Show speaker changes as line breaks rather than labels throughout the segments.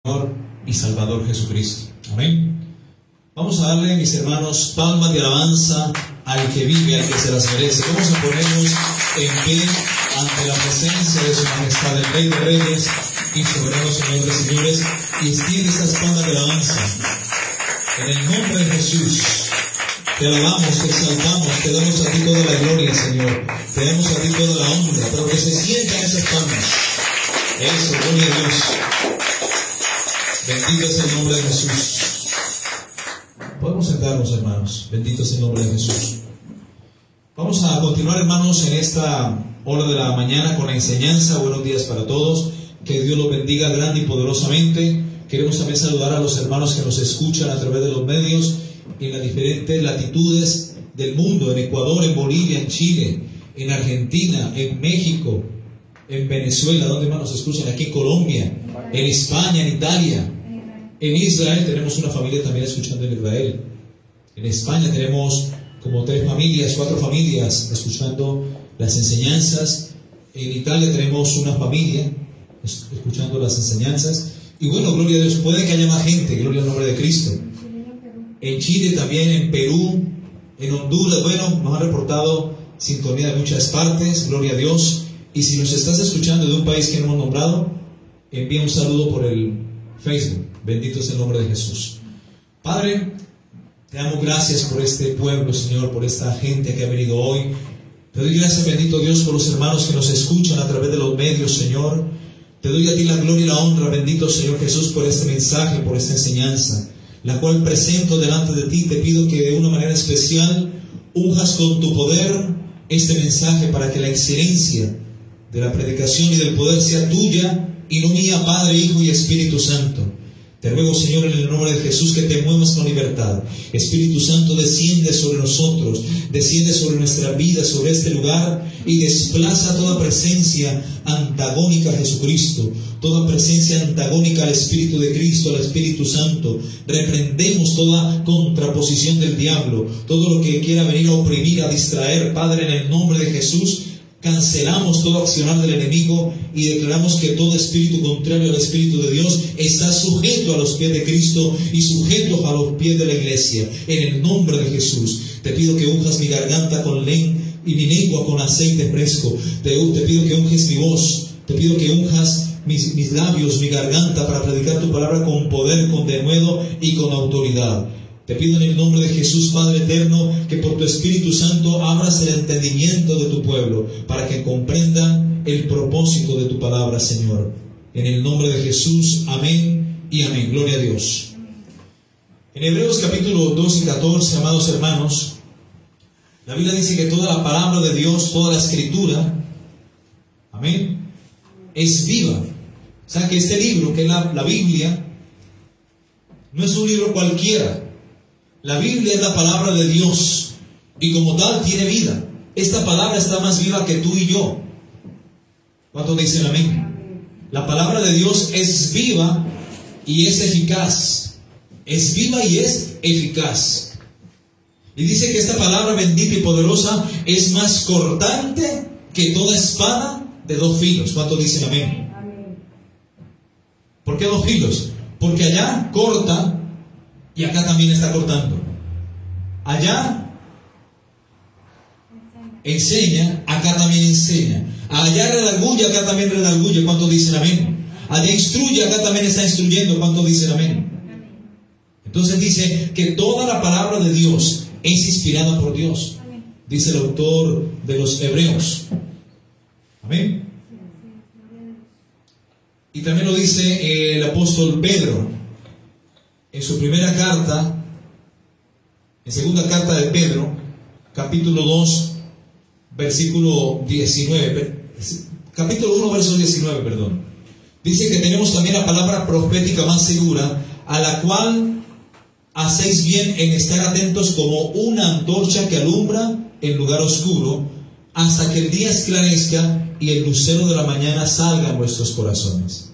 Señor y Salvador Jesucristo. Amén. Vamos a darle, mis hermanos, palmas de alabanza al que vive, al que se las merece. Vamos a ponernos en pie ante la presencia de su majestad, el Rey de Reyes y soberano Señor de señores, y extiende esas palmas de alabanza. En el nombre de Jesús, te alabamos, te exaltamos, te damos a ti toda la gloria, Señor. Te damos a ti toda la honra, pero que se sientan esas palmas. Eso, gloria a Dios. Bendito es el nombre de Jesús. Podemos sentarnos, hermanos. Bendito es el nombre de Jesús. Vamos a continuar, hermanos, en esta hora de la mañana con la enseñanza. Buenos días para todos. Que Dios los bendiga grande y poderosamente. Queremos también saludar a los hermanos que nos escuchan a través de los medios en las diferentes latitudes del mundo, en Ecuador, en Bolivia, en Chile, en Argentina, en México, en Venezuela, donde más nos escuchan, aquí en Colombia, en España, en Italia, en Israel. Tenemos una familia también escuchando en Israel. En España tenemos como 4 familias escuchando las enseñanzas. En Italia tenemos una familia escuchando las enseñanzas. Y bueno, gloria a Dios, puede que haya más gente, gloria al nombre de Cristo. En Chile también, en Perú, en Honduras, bueno, nos han reportado sintonía de muchas partes, gloria a Dios. Y si nos estás escuchando de un país que no hemos nombrado, envía un saludo por el Facebook. Bendito es el nombre de Jesús. Padre, te damos gracias por este pueblo, Señor, por esta gente que ha venido hoy. Te doy gracias, bendito Dios, por los hermanos que nos escuchan a través de los medios, Señor. Te doy a ti la gloria y la honra, bendito Señor Jesús, por este mensaje, por esta enseñanza, la cual presento delante de ti. Te pido que de una manera especial unjas con tu poder este mensaje para que la excelencia de la predicación y del poder sea tuya y no mía, Padre, Hijo y Espíritu Santo. Te ruego, Señor, en el nombre de Jesús, que te muevas con libertad. Espíritu Santo, desciende sobre nosotros, desciende sobre nuestra vida, sobre este lugar, y desplaza toda presencia antagónica a Jesucristo, toda presencia antagónica al Espíritu de Cristo, al Espíritu Santo. Reprendemos toda contraposición del diablo, todo lo que quiera venir a oprimir, a distraer, Padre, en el nombre de Jesús. Cancelamos todo accionar del enemigo y declaramos que todo espíritu contrario al Espíritu de Dios está sujeto a los pies de Cristo y sujeto a los pies de la iglesia. En el nombre de Jesús, te pido que unjas mi garganta con leña y mi lengua con aceite fresco. Te pido que unjes mi voz, te pido que unjas mis labios, mi garganta, para predicar tu palabra con poder, con denuedo y con autoridad. Te pido en el nombre de Jesús, Padre eterno, que por tu Espíritu Santo abras el entendimiento de tu pueblo para que comprendan el propósito de tu palabra, Señor. En el nombre de Jesús, amén y amén. Gloria a Dios. En Hebreos capítulo 12 y 14, amados hermanos, la Biblia dice que toda la palabra de Dios, toda la escritura, amén, es viva. O sea que este libro, que es la Biblia, no es un libro cualquiera. La Biblia es la palabra de Dios y como tal tiene vida. Esta palabra está más viva que tú y yo. ¿Cuántos dicen amén? La palabra de Dios es viva y es eficaz. Es viva y es eficaz. Y dice que esta palabra bendita y poderosa es más cortante que toda espada de 2 filos. ¿Cuántos dicen amén? ¿Por qué 2 filos? Porque allá corta y acá también está cortando. Allá enseña, acá también enseña. Allá redarguye, acá también redarguye. ¿Cuántos dicen amén? Allá instruye, acá también está instruyendo. ¿Cuántos dicen amén? Entonces dice que toda la palabra de Dios es inspirada por Dios. Dice el autor de los Hebreos. Amén. Y también lo dice el apóstol Pedro en su primera carta, en segunda carta de Pedro, capítulo 2, versículo 19, capítulo 1, verso 19, perdón. Dice que tenemos también la palabra profética más segura, a la cual hacéis bien en estar atentos como una antorcha que alumbra en lugar oscuro, hasta que el día esclarezca y el lucero de la mañana salga en vuestros corazones.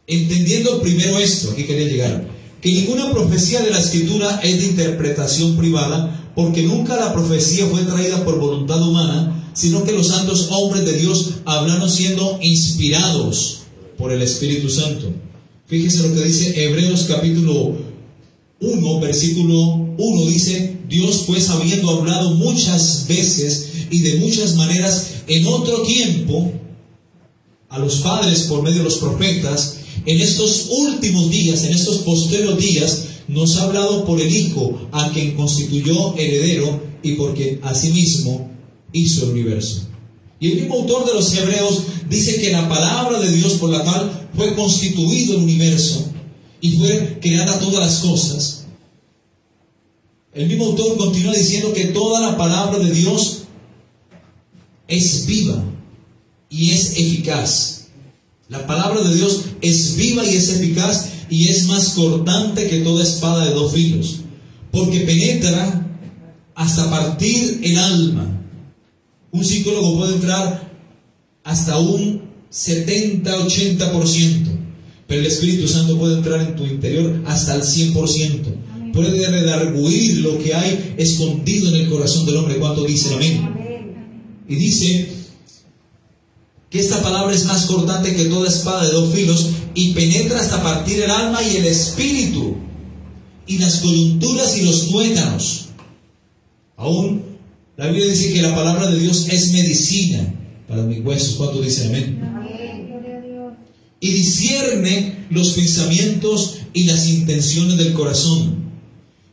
Entendiendo primero esto, aquí quería llegar, que ninguna profecía de la Escritura es de interpretación privada, porque nunca la profecía fue traída por voluntad humana, sino que los santos hombres de Dios hablaron siendo inspirados por el Espíritu Santo. Fíjese lo que dice Hebreos capítulo 1, versículo 1, dice: Dios pues, habiendo hablado muchas veces y de muchas maneras en otro tiempo a los padres por medio de los profetas, en estos últimos días, en estos postreros días, nos ha hablado por el Hijo, a quien constituyó heredero y porque asimismo hizo el universo. Y el mismo autor de los Hebreos dice que la palabra de Dios por la cual fue constituido el universo y fue creada todas las cosas, el mismo autor continúa diciendo que toda la palabra de Dios es viva y es eficaz. La palabra de Dios es viva y es eficaz y es más cortante que toda espada de dos filos, porque penetra hasta partir el alma. Un psicólogo puede entrar hasta un 70-80%, pero el Espíritu Santo puede entrar en tu interior hasta el 100%. Puede redarguir lo que hay escondido en el corazón del hombre. ¿Cuánto dicen amén? Y dice que esta palabra es más cortante que toda espada de dos filos y penetra hasta partir el alma y el espíritu y las coyunturas y los tuétanos. Aún la Biblia dice que la palabra de Dios es medicina para mis huesos. ¿Cuánto dicen amén? Y discierne los pensamientos y las intenciones del corazón.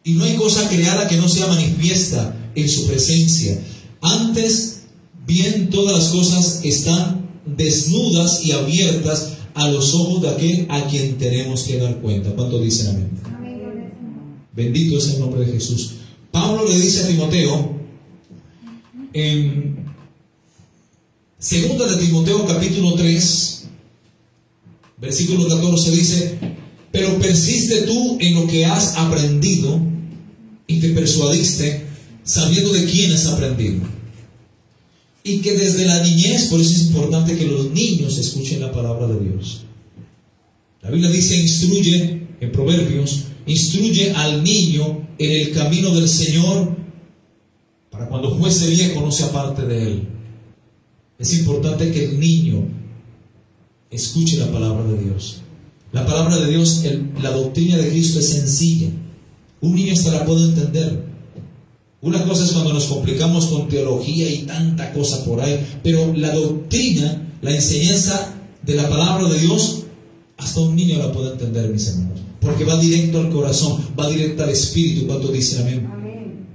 Y no hay cosa creada que no sea manifiesta en su presencia. Antes bien, todas las cosas están desnudas y abiertas a los ojos de aquel a quien tenemos que dar cuenta. ¿Cuánto dicen amén? Bendito es el nombre de Jesús. Pablo le dice a Timoteo, en 2 de Timoteo capítulo 3, versículo 14, dice: pero persiste tú en lo que has aprendido y te persuadiste, sabiendo de quién has aprendido. Y que desde la niñez, por eso es importante que los niños escuchen la palabra de Dios. La Biblia dice, instruye, en Proverbios, instruye al niño en el camino del Señor, para cuando fuese viejo no se aparte de él. Es importante que el niño escuche la palabra de Dios. La palabra de Dios, la doctrina de Cristo es sencilla. Un niño hasta la puede entender. Una cosa es cuando nos complicamos con teología y tanta cosa por ahí, pero la doctrina, la enseñanza de la palabra de Dios, hasta un niño la puede entender, mis hermanos, porque va directo al corazón, va directo al espíritu. ¿Cuánto dicen amén? Amén.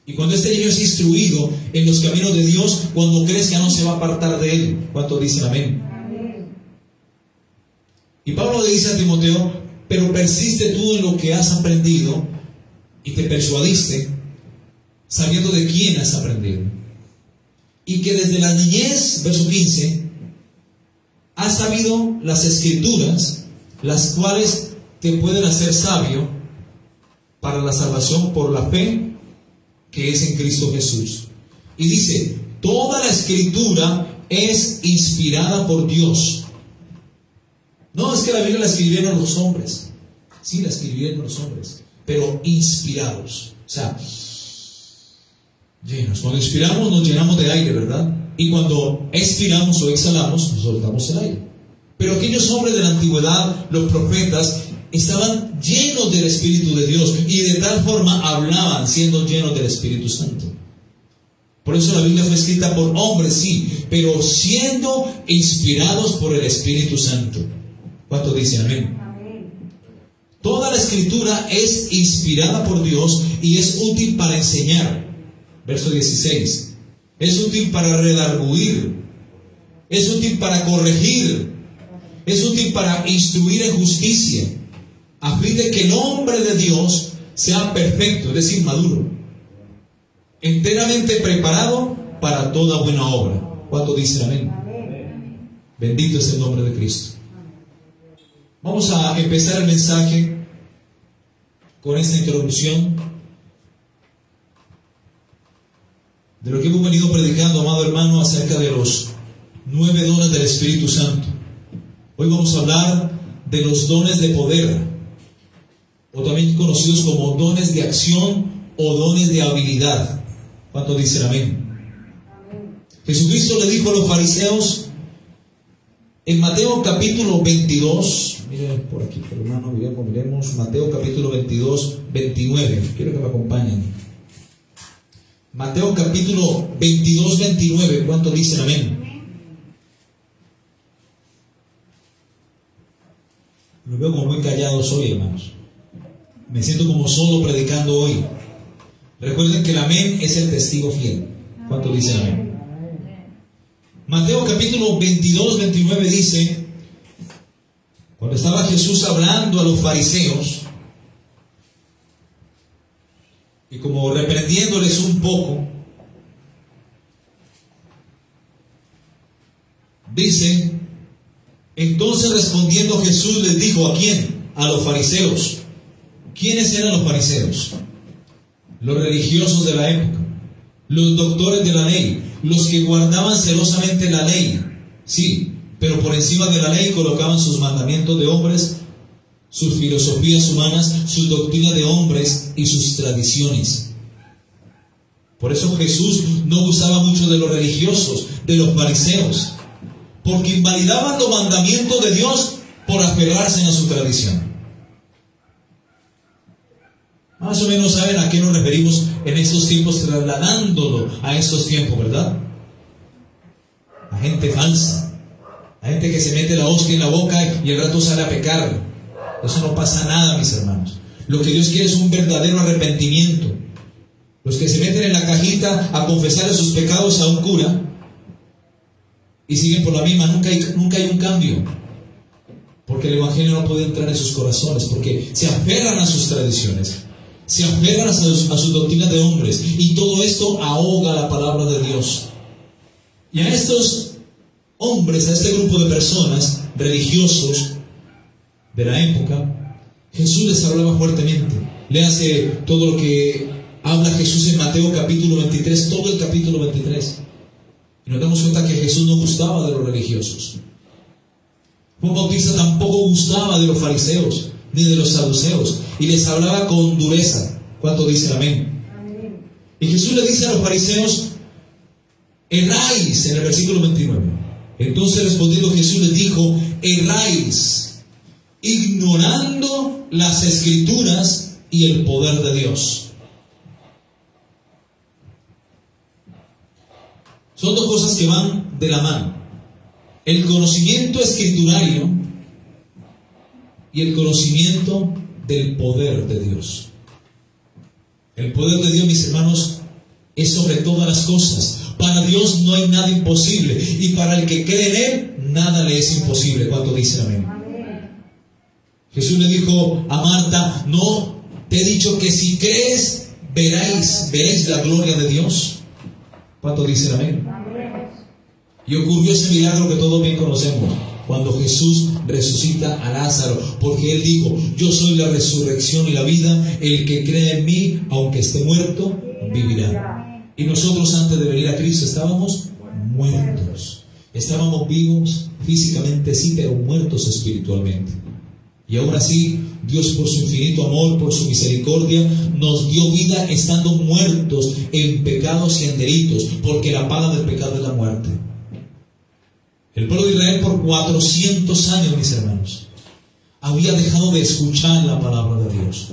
Y cuando este niño es instruido en los caminos de Dios, cuando crezca no se va a apartar de él. ¿Cuánto dicen amén? Amén. Y Pablo le dice a Timoteo: pero persiste tú en lo que has aprendido y te persuadiste, sabiendo de quién has aprendido, y que desde la niñez, verso 15, has sabido las escrituras, las cuales te pueden hacer sabio para la salvación por la fe que es en Cristo Jesús. Y dice: toda la escritura es inspirada por Dios. No es que la Biblia la escribieron los hombres, sí la escribieron los hombres, pero inspirados, o sea, llenos. Cuando inspiramos nos llenamos de aire, ¿verdad? Y cuando expiramos o exhalamos nos soltamos el aire. Pero aquellos hombres de la antigüedad, los profetas, estaban llenos del Espíritu de Dios y de tal forma hablaban siendo llenos del Espíritu Santo. Por eso la Biblia fue escrita por hombres, sí, pero siendo inspirados por el Espíritu Santo. ¿Cuánto dicen amén? Toda la escritura es inspirada por Dios y es útil para enseñar. Verso 16. Es útil para redarguir, es útil para corregir, es útil para instruir en justicia, a fin de que el hombre de Dios sea perfecto, es decir, maduro, enteramente preparado para toda buena obra. ¿Cuánto dicen amén? Bendito es el nombre de Cristo. Vamos a empezar el mensaje con esta introducción de lo que hemos venido predicando, amado hermano, acerca de los 9 dones del Espíritu Santo. Hoy vamos a hablar de los dones de poder, o también conocidos como dones de acción o dones de habilidad. ¿Cuántos dicen amén? Jesucristo le dijo a los fariseos En Mateo capítulo 22, miren por aquí, hermano, miremos Mateo capítulo 22, 29. Quiero que me acompañen. Mateo capítulo 22, 29. ¿Cuánto dicen amén? Lo veo como muy callados hoy, hermanos. Me siento como solo predicando hoy. Recuerden que el amén es el testigo fiel. ¿Cuánto dicen amén? Mateo capítulo 22, 29 dice, cuando estaba Jesús hablando a los fariseos y como reprendiéndoles un poco, dice, entonces respondiendo Jesús les dijo, ¿a quién? A los fariseos. ¿Quiénes eran los fariseos? Los religiosos de la época, los doctores de la ley, los que guardaban celosamente la ley, sí, pero por encima de la ley colocaban sus mandamientos de hombres, sus filosofías humanas, sus doctrinas de hombres y sus tradiciones. Por eso Jesús no usaba mucho de los religiosos, de los fariseos, porque invalidaban los mandamientos de Dios por aferrarse a su tradición. Más o menos saben a qué nos referimos en estos tiempos, trasladándolo a estos tiempos, ¿verdad? A gente falsa, a gente que se mete la hostia en la boca y el rato sale a pecar. Eso no pasa nada, mis hermanos. Lo que Dios quiere es un verdadero arrepentimiento. Los que se meten en la cajita a confesarle sus pecados a un cura y siguen por la misma, nunca hay un cambio. Porque el Evangelio no puede entrar en sus corazones, porque se aferran a sus tradiciones, se aferran a sus doctrinas de hombres, y todo esto ahoga la palabra de Dios. Y a estos hombres, a este grupo de personas religiosos de la época, Jesús les hablaba fuertemente. Léase todo lo que habla Jesús en Mateo capítulo 23, todo el capítulo 23. Y nos damos cuenta que Jesús no gustaba de los religiosos. Juan Bautista tampoco gustaba de los fariseos ni de los saduceos, y les hablaba con dureza. ¿Cuánto dicen amén? Amén. Y Jesús le dice a los fariseos, erráis, en el versículo 29. Entonces respondiendo Jesús les dijo, erráis, ignorando las escrituras y el poder de Dios. Son dos cosas que van de la mano: el conocimiento escriturario y el conocimiento del poder de Dios. El poder de Dios, mis hermanos, es sobre todas las cosas. Para Dios no hay nada imposible, y para el que cree en Él, nada le es imposible. ¿Cuánto dicen amén? Jesús le dijo a Marta, no te he dicho que si crees, veréis la gloria de Dios. ¿Cuánto dicen amén? Y ocurrió ese milagro que todos bien conocemos, cuando Jesús resucita a Lázaro, porque Él dijo, yo soy la resurrección y la vida, el que cree en mí, aunque esté muerto, vivirá. Y nosotros antes de venir a Cristo estábamos muertos. Estábamos vivos físicamente, sí, pero muertos espiritualmente. Y aún así, Dios, por su infinito amor, por su misericordia, nos dio vida estando muertos en pecados y en delitos, porque la paga del pecado es la muerte. El pueblo de Israel por 400 años, mis hermanos, había dejado de escuchar la palabra de Dios.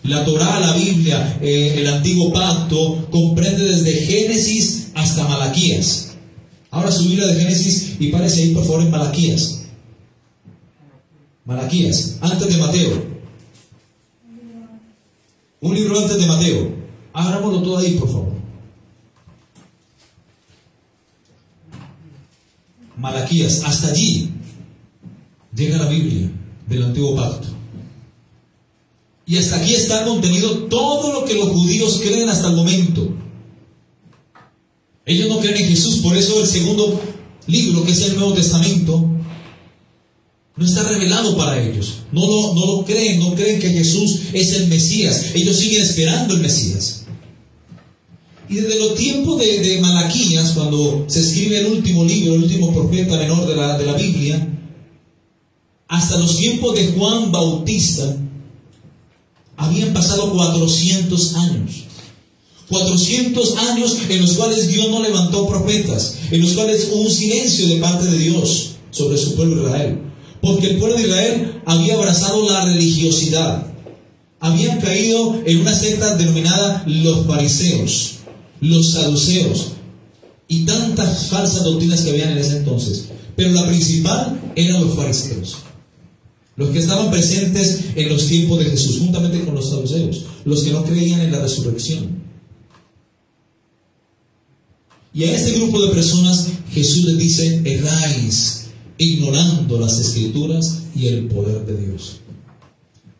La Torá, la Biblia, el antiguo pacto, comprende desde Génesis hasta Malaquías. Ahora su Biblia de Génesis y párese ahí por favor en Malaquías. Malaquías, antes de Mateo. Un libro antes de Mateo. Abrámoslo todo ahí, por favor. Malaquías, hasta allí llega la Biblia del antiguo pacto. Y hasta aquí está contenido todo lo que los judíos creen hasta el momento. Ellos no creen en Jesús, por eso el segundo libro, que es el Nuevo Testamento, no está revelado para ellos. No lo creen, no creen que Jesús es el Mesías. Ellos siguen esperando el Mesías. Y desde los tiempos de Malaquías, cuando se escribe el último libro, el último profeta menor de la Biblia, hasta los tiempos de Juan Bautista, habían pasado 400 años. 400 años en los cuales Dios no levantó profetas, en los cuales hubo un silencio de parte de Dios. sobre su pueblo Israel. Porque el pueblo de Israel había abrazado la religiosidad. Habían caído en una secta denominada los fariseos, los saduceos y tantas falsas doctrinas que habían en ese entonces. Pero la principal eran los fariseos, los que estaban presentes en los tiempos de Jesús, juntamente con los saduceos, los que no creían en la resurrección. Y a este grupo de personas Jesús les dice: erráis, ignorando las Escrituras y el poder de Dios.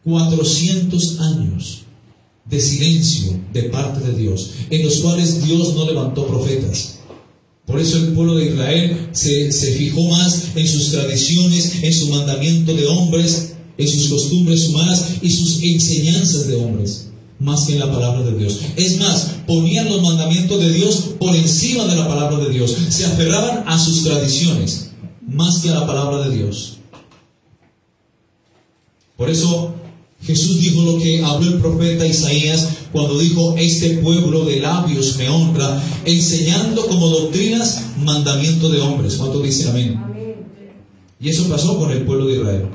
400 años de silencio de parte de Dios, en los cuales Dios no levantó profetas. Por eso el pueblo de Israel se fijó más en sus tradiciones, en su mandamiento de hombres, en sus costumbres humanas y sus enseñanzas de hombres, más que en la palabra de Dios. Es más, ponían los mandamientos de Dios por encima de la palabra de Dios. Se aferraban a sus tradiciones, más que a la palabra de Dios. Por eso Jesús dijo lo que habló el profeta Isaías cuando dijo: este pueblo de labios me honra, enseñando como doctrinas mandamiento de hombres. ¿Cuántos dicen amén? Y eso pasó con el pueblo de Israel.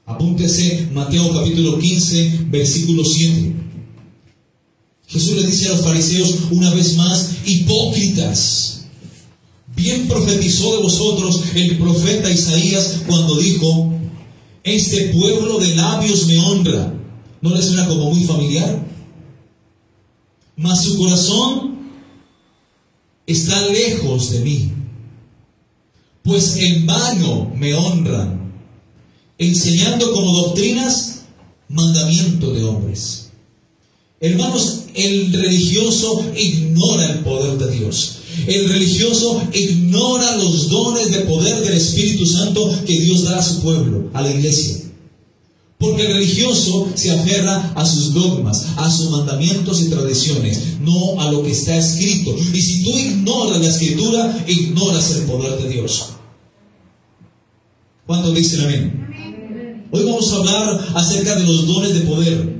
Apúntese Mateo capítulo 15, versículo 7. Jesús le dice a los fariseos una vez más: hipócritas, bien profetizó de vosotros el profeta Isaías cuando dijo: este pueblo de labios me honra. ¿No les suena como muy familiar? Mas su corazón está lejos de mí, pues en vano me honran, enseñando como doctrinas mandamiento de hombres. Hermanos, el religioso ignora el poder de Dios. El religioso ignora los dones de poder del Espíritu Santo que Dios da a su pueblo, a la iglesia. Porque el religioso se aferra a sus dogmas, a sus mandamientos y tradiciones, no a lo que está escrito. Y si tú ignoras la Escritura, ignoras el poder de Dios. ¿Cuántos dicen amén? Hoy vamos a hablar acerca de los dones de poder,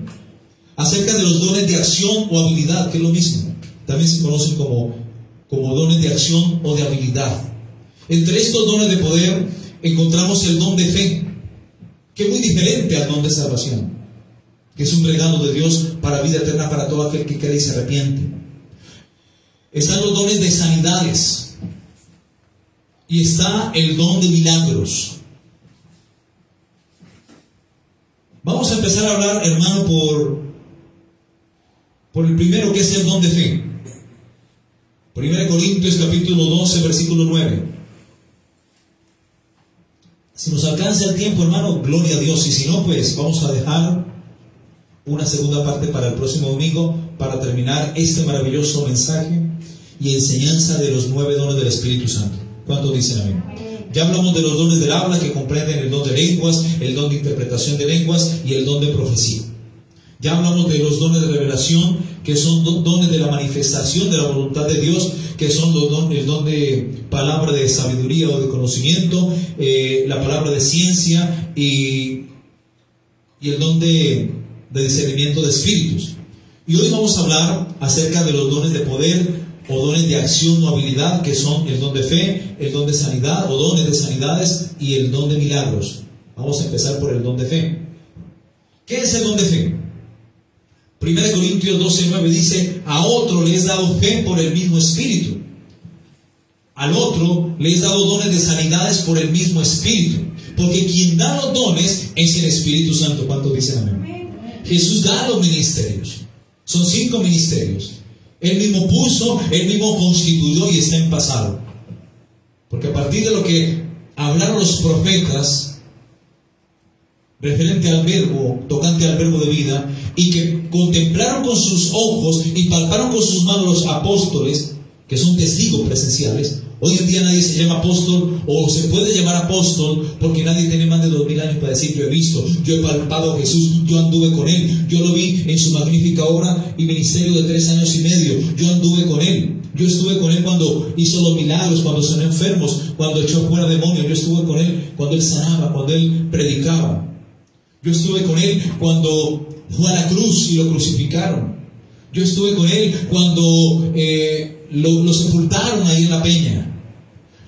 acerca de los dones de acción o habilidad, que es lo mismo. También se conocen como dones de acción o de habilidad. Entre estos dones de poder encontramos el don de fe, que es muy diferente al don de salvación, que es un regalo de Dios para vida eterna para todo aquel que cree y se arrepiente. Están los dones de sanidades y está el don de milagros. Vamos a empezar a hablar, hermano, por el primero, que es el don de fe. 1 Corintios capítulo 12, versículo 9. Si nos alcanza el tiempo, hermano, gloria a Dios. Y si no, pues vamos a dejar una segunda parte para el próximo domingo, para terminar este maravilloso mensaje y enseñanza de los 9 dones del Espíritu Santo. ¿Cuántos dicen amén? Ya hablamos de los dones del habla, que comprenden el don de lenguas, el don de interpretación de lenguas y el don de profecía. Ya hablamos de los dones de revelación, que son dones de la manifestación de la voluntad de Dios, que son el don de palabra de sabiduría o de conocimiento, la palabra de ciencia y el don de discernimiento de espíritus. Y hoy vamos a hablar acerca de los dones de poder o dones de acción o habilidad, que son el don de fe, el don de sanidad o dones de sanidades y el don de milagros. Vamos a empezar por el don de fe. ¿Qué es el don de fe? 1 Corintios 12:9 dice: a otro le es dado fe por el mismo Espíritu, al otro le es dado dones de sanidades por el mismo Espíritu, porque quien da los dones es el Espíritu Santo. ¿Cuántos dicen amén? Jesús da los ministerios. Son 5 ministerios. Él mismo puso, Él mismo constituyó y está en pasado. Porque a partir de lo que hablaron los profetas referente al verbo, tocante al verbo de vida, y que contemplaron con sus ojos y palparon con sus manos los apóstoles, que son testigos presenciales. Hoy en día nadie se llama apóstol, o se puede llamar apóstol, porque nadie tiene más de 2000 años para decir: yo he visto, yo he palpado a Jesús, yo anduve con Él, yo lo vi en su magnífica obra y ministerio de 3 años y medio, yo anduve con Él, yo estuve con Él cuando hizo los milagros, cuando sanó enfermos, cuando echó fuera demonios, yo estuve con Él cuando Él sanaba, cuando Él predicaba. Yo estuve con Él cuando fue a la cruz y lo crucificaron. Yo estuve con Él cuando lo sepultaron ahí en la peña.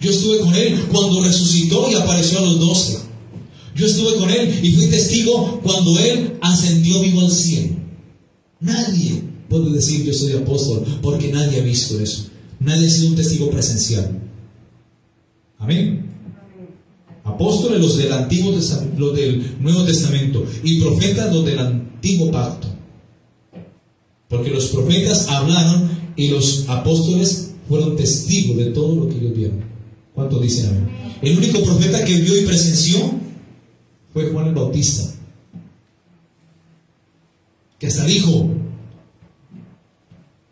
Yo estuve con Él cuando resucitó y apareció a los 12. Yo estuve con Él y fui testigo cuando Él ascendió vivo al cielo. Nadie puede decir yo soy apóstol porque nadie ha visto eso. Nadie ha sido un testigo presencial. Amén. Apóstoles los del Antiguo Testamento, los del Nuevo Testamento, y profetas los del Antiguo Pacto. Porque los profetas hablaron y los apóstoles fueron testigos de todo lo que ellos vieron. ¿Cuántos dicen amén? El único profeta que vio y presenció fue Juan el Bautista, que hasta dijo: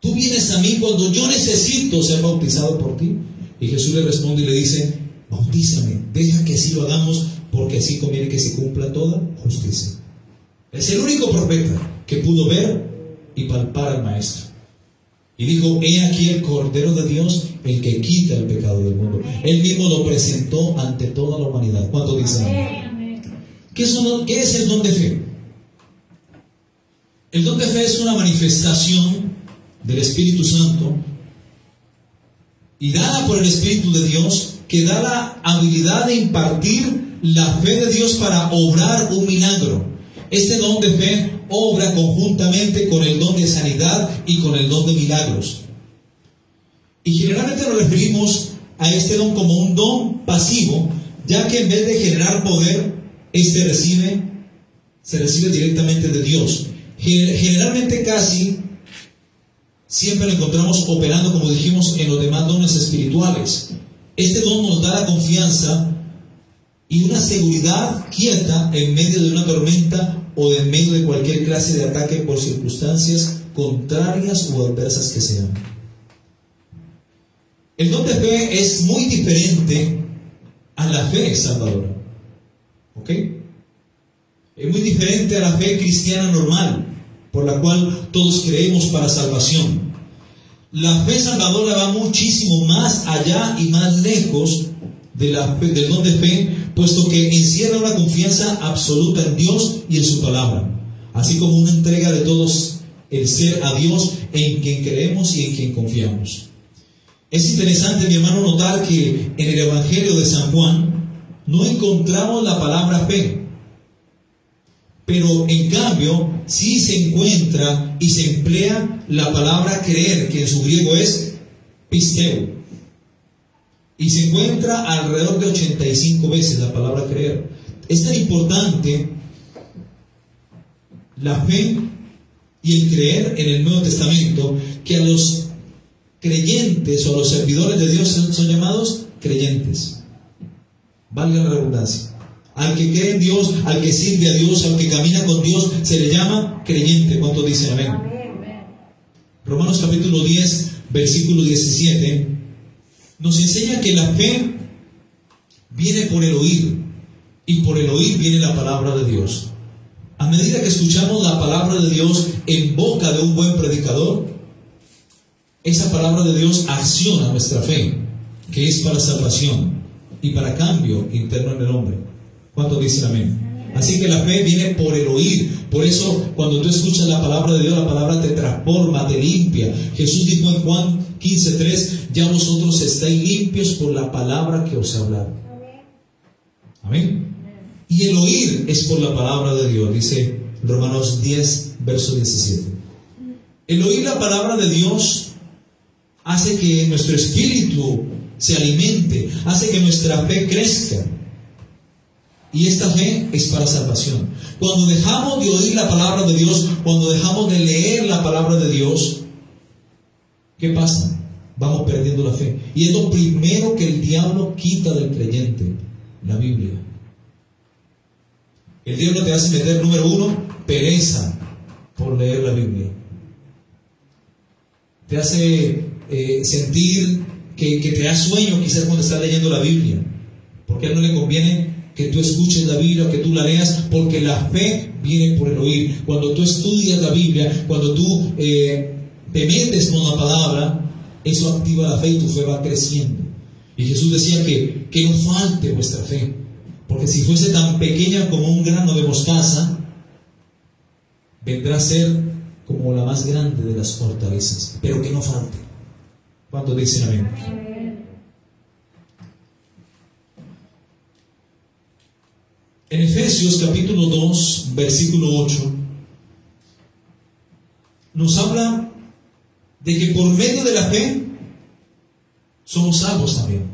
tú vienes a mí cuando yo necesito ser bautizado por ti. Y Jesús le responde y le dice: bautízame, deja que así lo hagamos, porque así conviene que se cumpla toda justicia. Es el único profeta que pudo ver y palpar al Maestro. Y dijo: he aquí el Cordero de Dios, el que quita el pecado del mundo. Él mismo lo presentó ante toda la humanidad. ¿Cuánto dicen? ¿Qué es el don de fe? El don de fe es una manifestación del Espíritu Santo y dada por el Espíritu de Dios, que da la habilidad de impartir la fe de Dios para obrar un milagro. Este don de fe obra conjuntamente con el don de sanidad y con el don de milagros. Y generalmente nos referimos a este don como un don pasivo, ya que en vez de generar poder, se recibe directamente de Dios. Generalmente casi siempre lo encontramos operando, como dijimos, en los demás dones espirituales. Este don nos da la confianza y una seguridad quieta en medio de una tormenta o en medio de cualquier clase de ataque por circunstancias contrarias o adversas que sean. El don de fe es muy diferente a la fe salvadora. ¿Ok? Es muy diferente a la fe cristiana normal, por la cual todos creemos para salvación. La fe salvadora va muchísimo más allá y más lejos del don de fe, puesto que encierra una confianza absoluta en Dios y en su palabra, así como una entrega de todos el ser a Dios en quien creemos y en quien confiamos. Es interesante, mi hermano, notar que en el Evangelio de San Juan no encontramos la palabra fe, pero en cambio sí se encuentra y se emplea la palabra creer, que en su griego es pisteo, y se encuentra alrededor de 85 veces la palabra creer. Es tan importante la fe y el creer en el Nuevo Testamento que a los creyentes o a los servidores de Dios son llamados creyentes. Valga la redundancia. Al que cree en Dios, al que sirve a Dios, al que camina con Dios, se le llama creyente. ¿Cuántos dicen amén? Romanos capítulo 10, versículo 17, nos enseña que la fe viene por el oír, y por el oír viene la palabra de Dios. A medida que escuchamos la palabra de Dios en boca de un buen predicador, esa palabra de Dios acciona nuestra fe, que es para salvación y para cambio interno en el hombre. ¿Cuántos dicen amén? Así que la fe viene por el oír. Por eso cuando tú escuchas la palabra de Dios, la palabra te transforma, te limpia. Jesús dijo en Juan 15:3: ya vosotros estáis limpios por la palabra que os he hablado. Amén. Y el oír es por la palabra de Dios, dice Romanos 10, verso 17. El oír la palabra de Dios hace que nuestro espíritu se alimente, hace que nuestra fe crezca. Y esta fe es para salvación. Cuando dejamos de oír la palabra de Dios, cuando dejamos de leer la palabra de Dios, ¿qué pasa? Vamos perdiendo la fe. Y es lo primero que el diablo quita del creyente: la Biblia. El diablo te hace meter, número 1, pereza por leer la Biblia. Te hace sentir que te da sueño quizás cuando estás leyendo la Biblia, porque a él no le conviene que tú escuches la Biblia, que tú la leas, porque la fe viene por el oír. Cuando tú estudias la Biblia, cuando tú te metes con la palabra, eso activa la fe y tu fe va creciendo. Y Jesús decía que no falte vuestra fe, porque si fuese tan pequeña como un grano de mostaza, vendrá a ser como la más grande de las fortalezas, pero que no falte. ¿Cuántos dicen amén? En Efesios capítulo 2, versículo 8, nos habla de que por medio de la fe somos salvos también.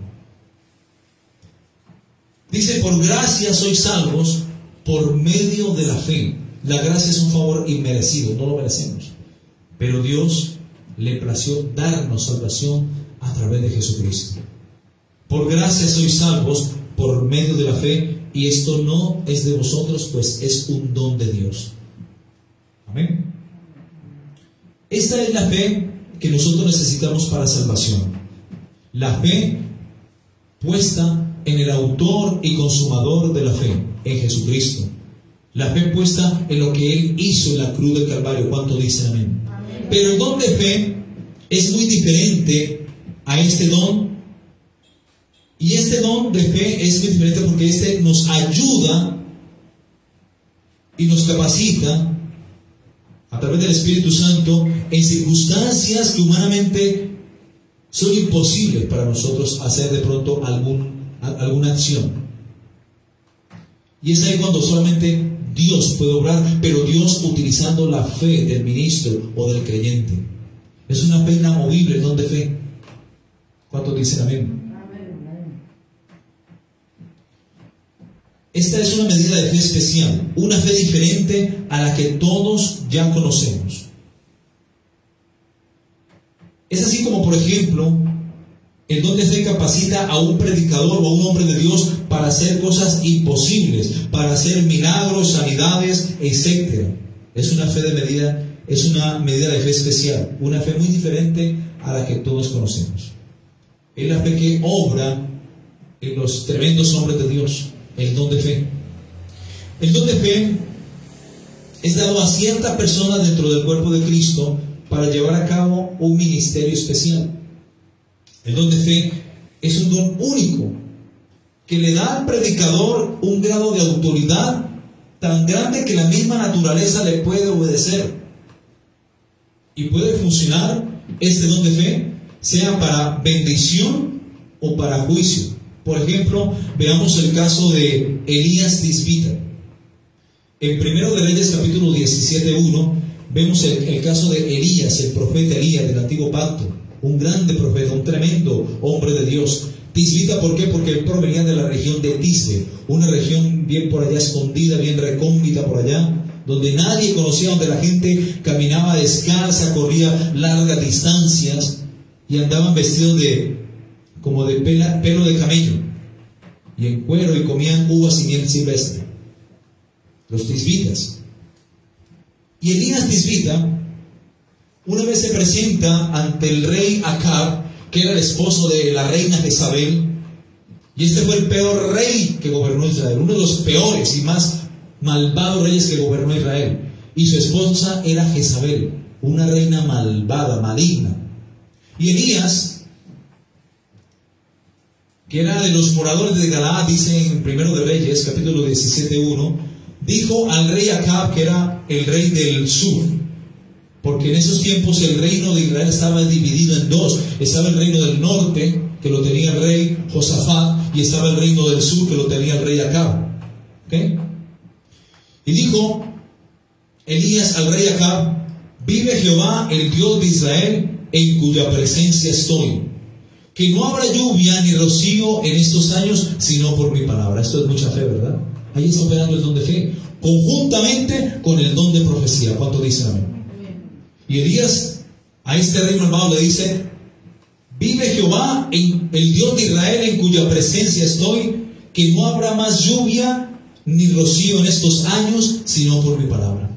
Dice, por gracia sois salvos por medio de la fe. La gracia es un favor inmerecido, no lo merecemos. Pero Dios le plació darnos salvación a través de Jesucristo. Por gracia sois salvos por medio de la fe, y esto no es de vosotros, pues es un don de Dios. Amén. Esta es la fe que nosotros necesitamos para salvación. La fe puesta en el autor y consumador de la fe, en Jesucristo. La fe puesta en lo que Él hizo en la cruz del Calvario. ¿Cuánto dicen amén? Amén. Pero el don de fe es muy diferente a este don. Y este don de fe es muy diferente porque este nos ayuda y nos capacita a través del Espíritu Santo en circunstancias que humanamente son imposibles para nosotros hacer de pronto alguna acción. Y es ahí cuando solamente Dios puede obrar, pero Dios utilizando la fe del ministro o del creyente. Es una fe inamovible, el don de fe. ¿Cuántos dicen amén? Esta es una medida de fe especial, una fe diferente a la que todos ya conocemos. Es así como, por ejemplo, el don de fe capacita a un predicador o a un hombre de Dios para hacer cosas imposibles, para hacer milagros, sanidades, etc. Es una fe de medida, es una medida de fe especial, una fe muy diferente a la que todos conocemos. Es la fe que obra en los tremendos hombres de Dios. El don de fe. El don de fe es dado a ciertas personas dentro del cuerpo de Cristo para llevar a cabo un ministerio especial. El don de fe es un don único que le da al predicador un grado de autoridad tan grande que la misma naturaleza le puede obedecer. Y puede funcionar este don de fe, sea para bendición o para juicio. Por ejemplo, veamos el caso de Elías Tisbita. En 1 de Reyes capítulo 17:1 vemos el caso de Elías, el profeta Elías del Antiguo Pacto, un grande profeta, un tremendo hombre de Dios. Tisbita, ¿por qué? Porque él provenía de la región de Tisbe, una región bien por allá escondida, bien recóndita por allá, donde nadie conocía, donde la gente caminaba descalza, corría largas distancias y andaban vestidos como de pelo de camello y en cuero, y comían uvas y miel silvestre, los tisbitas. Y Elías Tisbita una vez se presenta ante el rey Acab, que era el esposo de la reina Jezabel, y este fue el peor rey que gobernó Israel, uno de los peores y más malvados reyes que gobernó Israel, y su esposa era Jezabel, una reina malvada, maligna. Y Elías, que era de los moradores de Galaad, dice en 1 de Reyes, capítulo 17:1, dijo al rey Acab, que era el rey del sur, porque en esos tiempos el reino de Israel estaba dividido en dos. Estaba el reino del norte, que lo tenía el rey Josafat, y estaba el reino del sur, que lo tenía el rey Acab. ¿Okay? Y dijo Elías al rey Acab: vive Jehová, el Dios de Israel, en cuya presencia estoy, que no habrá lluvia ni rocío en estos años, sino por mi palabra. Esto es mucha fe, ¿verdad? Ahí está operando el don de fe, conjuntamente con el don de profecía. ¿Cuánto dicen amén? Y Elías a este rey malvado le dice: vive Jehová, el Dios de Israel, en cuya presencia estoy, que no habrá más lluvia ni rocío en estos años, sino por mi palabra.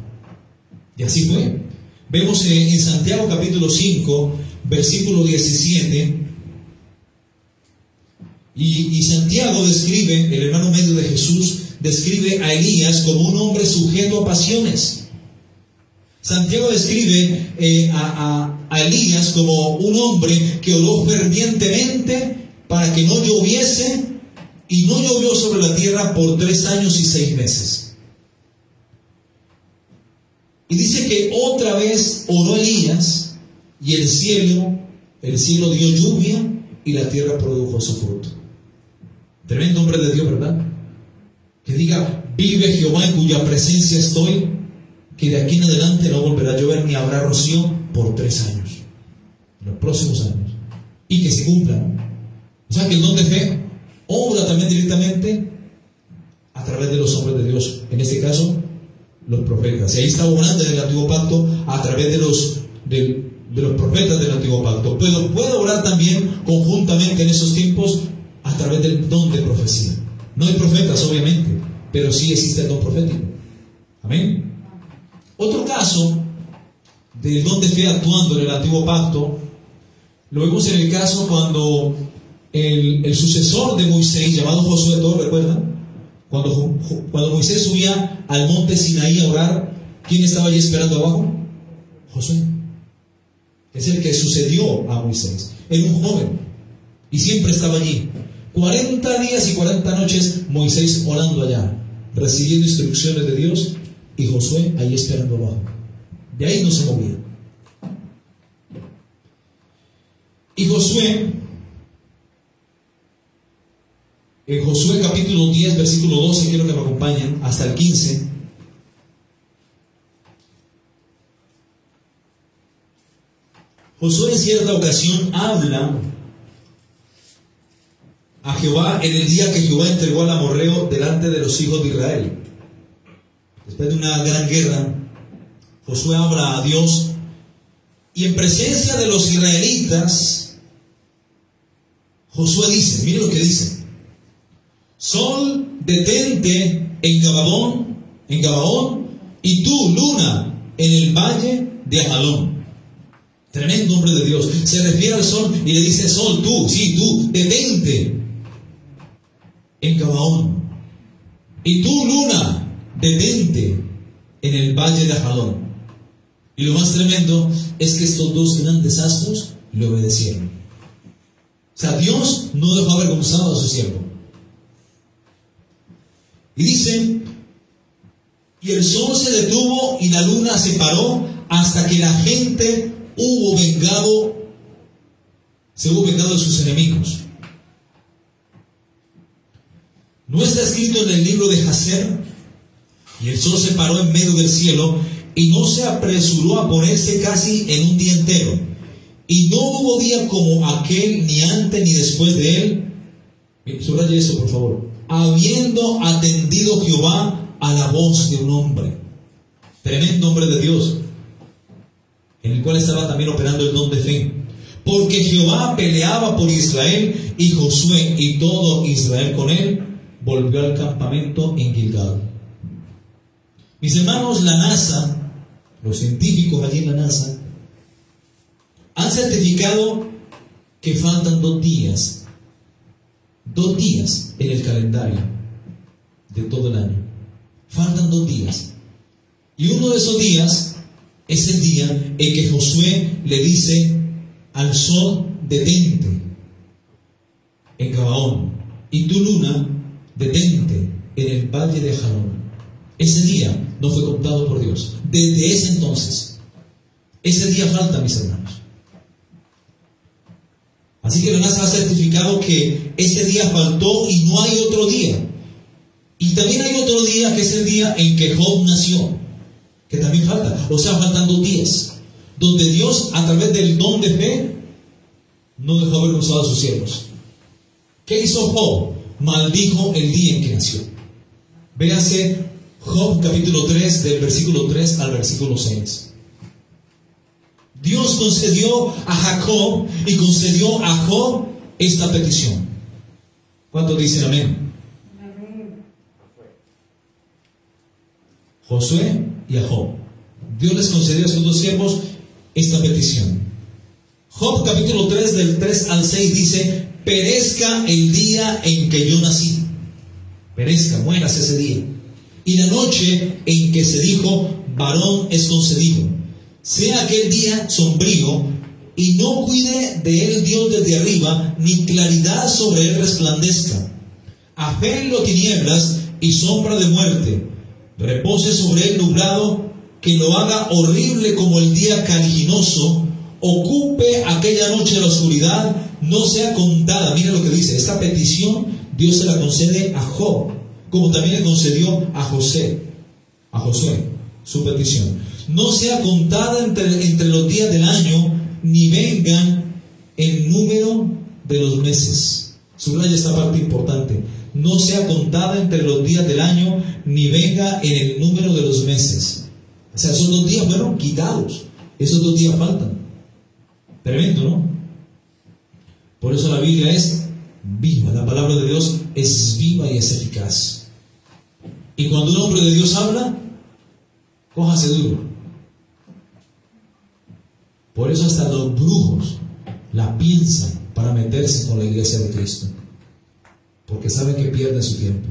Y así fue. Vemos en Santiago capítulo 5, versículo 17, y Santiago describe, el hermano medio de Jesús, describe a Elías como un hombre sujeto a pasiones. Santiago describe a Elías como un hombre que oró fervientemente para que no lloviese, y no llovió sobre la tierra por 3 años y 6 meses. Y dice que otra vez oró Elías, y el cielo dio lluvia y la tierra produjo su fruto. Tremendo hombre de Dios, ¿verdad? Que diga: vive Jehová en cuya presencia estoy, que de aquí en adelante no volverá a llover ni habrá rocío por 3 años, en los próximos años, y que se cumpla. O sea que el don de fe obra también directamente a través de los hombres de Dios, en este caso los profetas. Y ahí está obrando en el Antiguo Pacto a través de los profetas del Antiguo Pacto, pero puede obrar también conjuntamente en esos tiempos a través del don de profecía. No hay profetas, obviamente, pero sí existe el don profético. Amén. Otro caso del don de fe actuando en el Antiguo Pacto lo vemos en el caso cuando el sucesor de Moisés, llamado Josué, ¿todos recuerdan? Cuando Moisés subía al monte Sinaí a orar, ¿quién estaba allí esperando abajo? Josué. Es el que sucedió a Moisés. Era un joven y siempre estaba allí. 40 días y 40 noches Moisés orando allá, recibiendo instrucciones de Dios, y Josué ahí esperando abajo. De ahí no se movía. Y Josué, en Josué capítulo 10, versículo 12, quiero que me acompañen hasta el 15. Josué en cierta ocasión habla a Jehová en el día que Jehová entregó al amorreo delante de los hijos de Israel. Después de una gran guerra, Josué habla a Dios y en presencia de los israelitas, Josué dice, mire lo que dice: Sol, detente en Gabaón, y tú, luna, en el valle de Ajalón. Tremendo hombre de Dios. Se refiere al sol y le dice: Sol, tú, sí, tú, detente en Gabaón, y tú, luna, detente en el valle de Ajalón. Y lo más tremendo es que estos dos grandes astros le obedecieron. O sea, Dios no dejó avergonzado a su siervo. Y dice: y el sol se detuvo y la luna se paró hasta que la gente se hubo vengado de sus enemigos. ¿No está escrito en el libro de Jacer? Y el sol se paró en medio del cielo y no se apresuró a ponerse casi en un día entero. Y no hubo día como aquel, ni antes ni después de él. Subraye eso, por favor. Habiendo atendido Jehová a la voz de un hombre. Tremendo hombre de Dios, en el cual estaba también operando el don de fe. Porque Jehová peleaba por Israel, y Josué y todo Israel con él volvió al campamento en Gilgal. Mis hermanos, la NASA, los científicos allí en la NASA, han certificado que faltan 2 días en el calendario de todo el año. Faltan 2 días. Y uno de esos días es el día en que Josué le dice al sol: detente en Gabaón, y tu luna, detente en el valle de Ajalón. Ese día no fue contado por Dios. Desde ese entonces, ese día falta, mis hermanos. Así que la NASA ha certificado que ese día faltó y no hay otro día. Y también hay otro día, que es el día en que Job nació, que también falta. O sea, faltan 2 días donde Dios, a través del don de fe, no dejó avergonzado a sus siervos. ¿Qué hizo Job? Maldijo el día en que nació. Véase Job capítulo 3, del versículo 3 al versículo 6. Dios concedió a Jacob y concedió a Job esta petición. ¿Cuántos dicen amén? Amén. Josué y a Job. Dios les concedió a sus 2 siervos esta petición. Job capítulo 3, del 3 al 6 dice: perezca el día en que yo nací. Perezca, mueras ese día. Y la noche en que se dijo: varón es concedido. Sea aquel día sombrío, y no cuide de él Dios desde arriba, ni claridad sobre él resplandezca. Aféenlo tinieblas y sombra de muerte. Repose sobre él nublado, que lo haga horrible como el día caliginoso. Ocupe aquella noche la oscuridad, no sea contada. Mira lo que dice. Esta petición Dios se la concede a Job. como también le concedió a Josué su petición. No sea contada entre los días del año, ni vengan en número de los meses. Subraya esta parte importante. No sea contada entre los días del año, ni venga en el número de los meses. O sea, esos 2 días fueron quitados. Esos 2 días faltan. Tremendo, ¿no? Por eso la Biblia es viva. La palabra de Dios es viva y es eficaz. Y cuando un hombre de Dios habla, cójase duro. Por eso hasta los brujos la piensan para meterse con la iglesia de Cristo, porque saben que pierden su tiempo.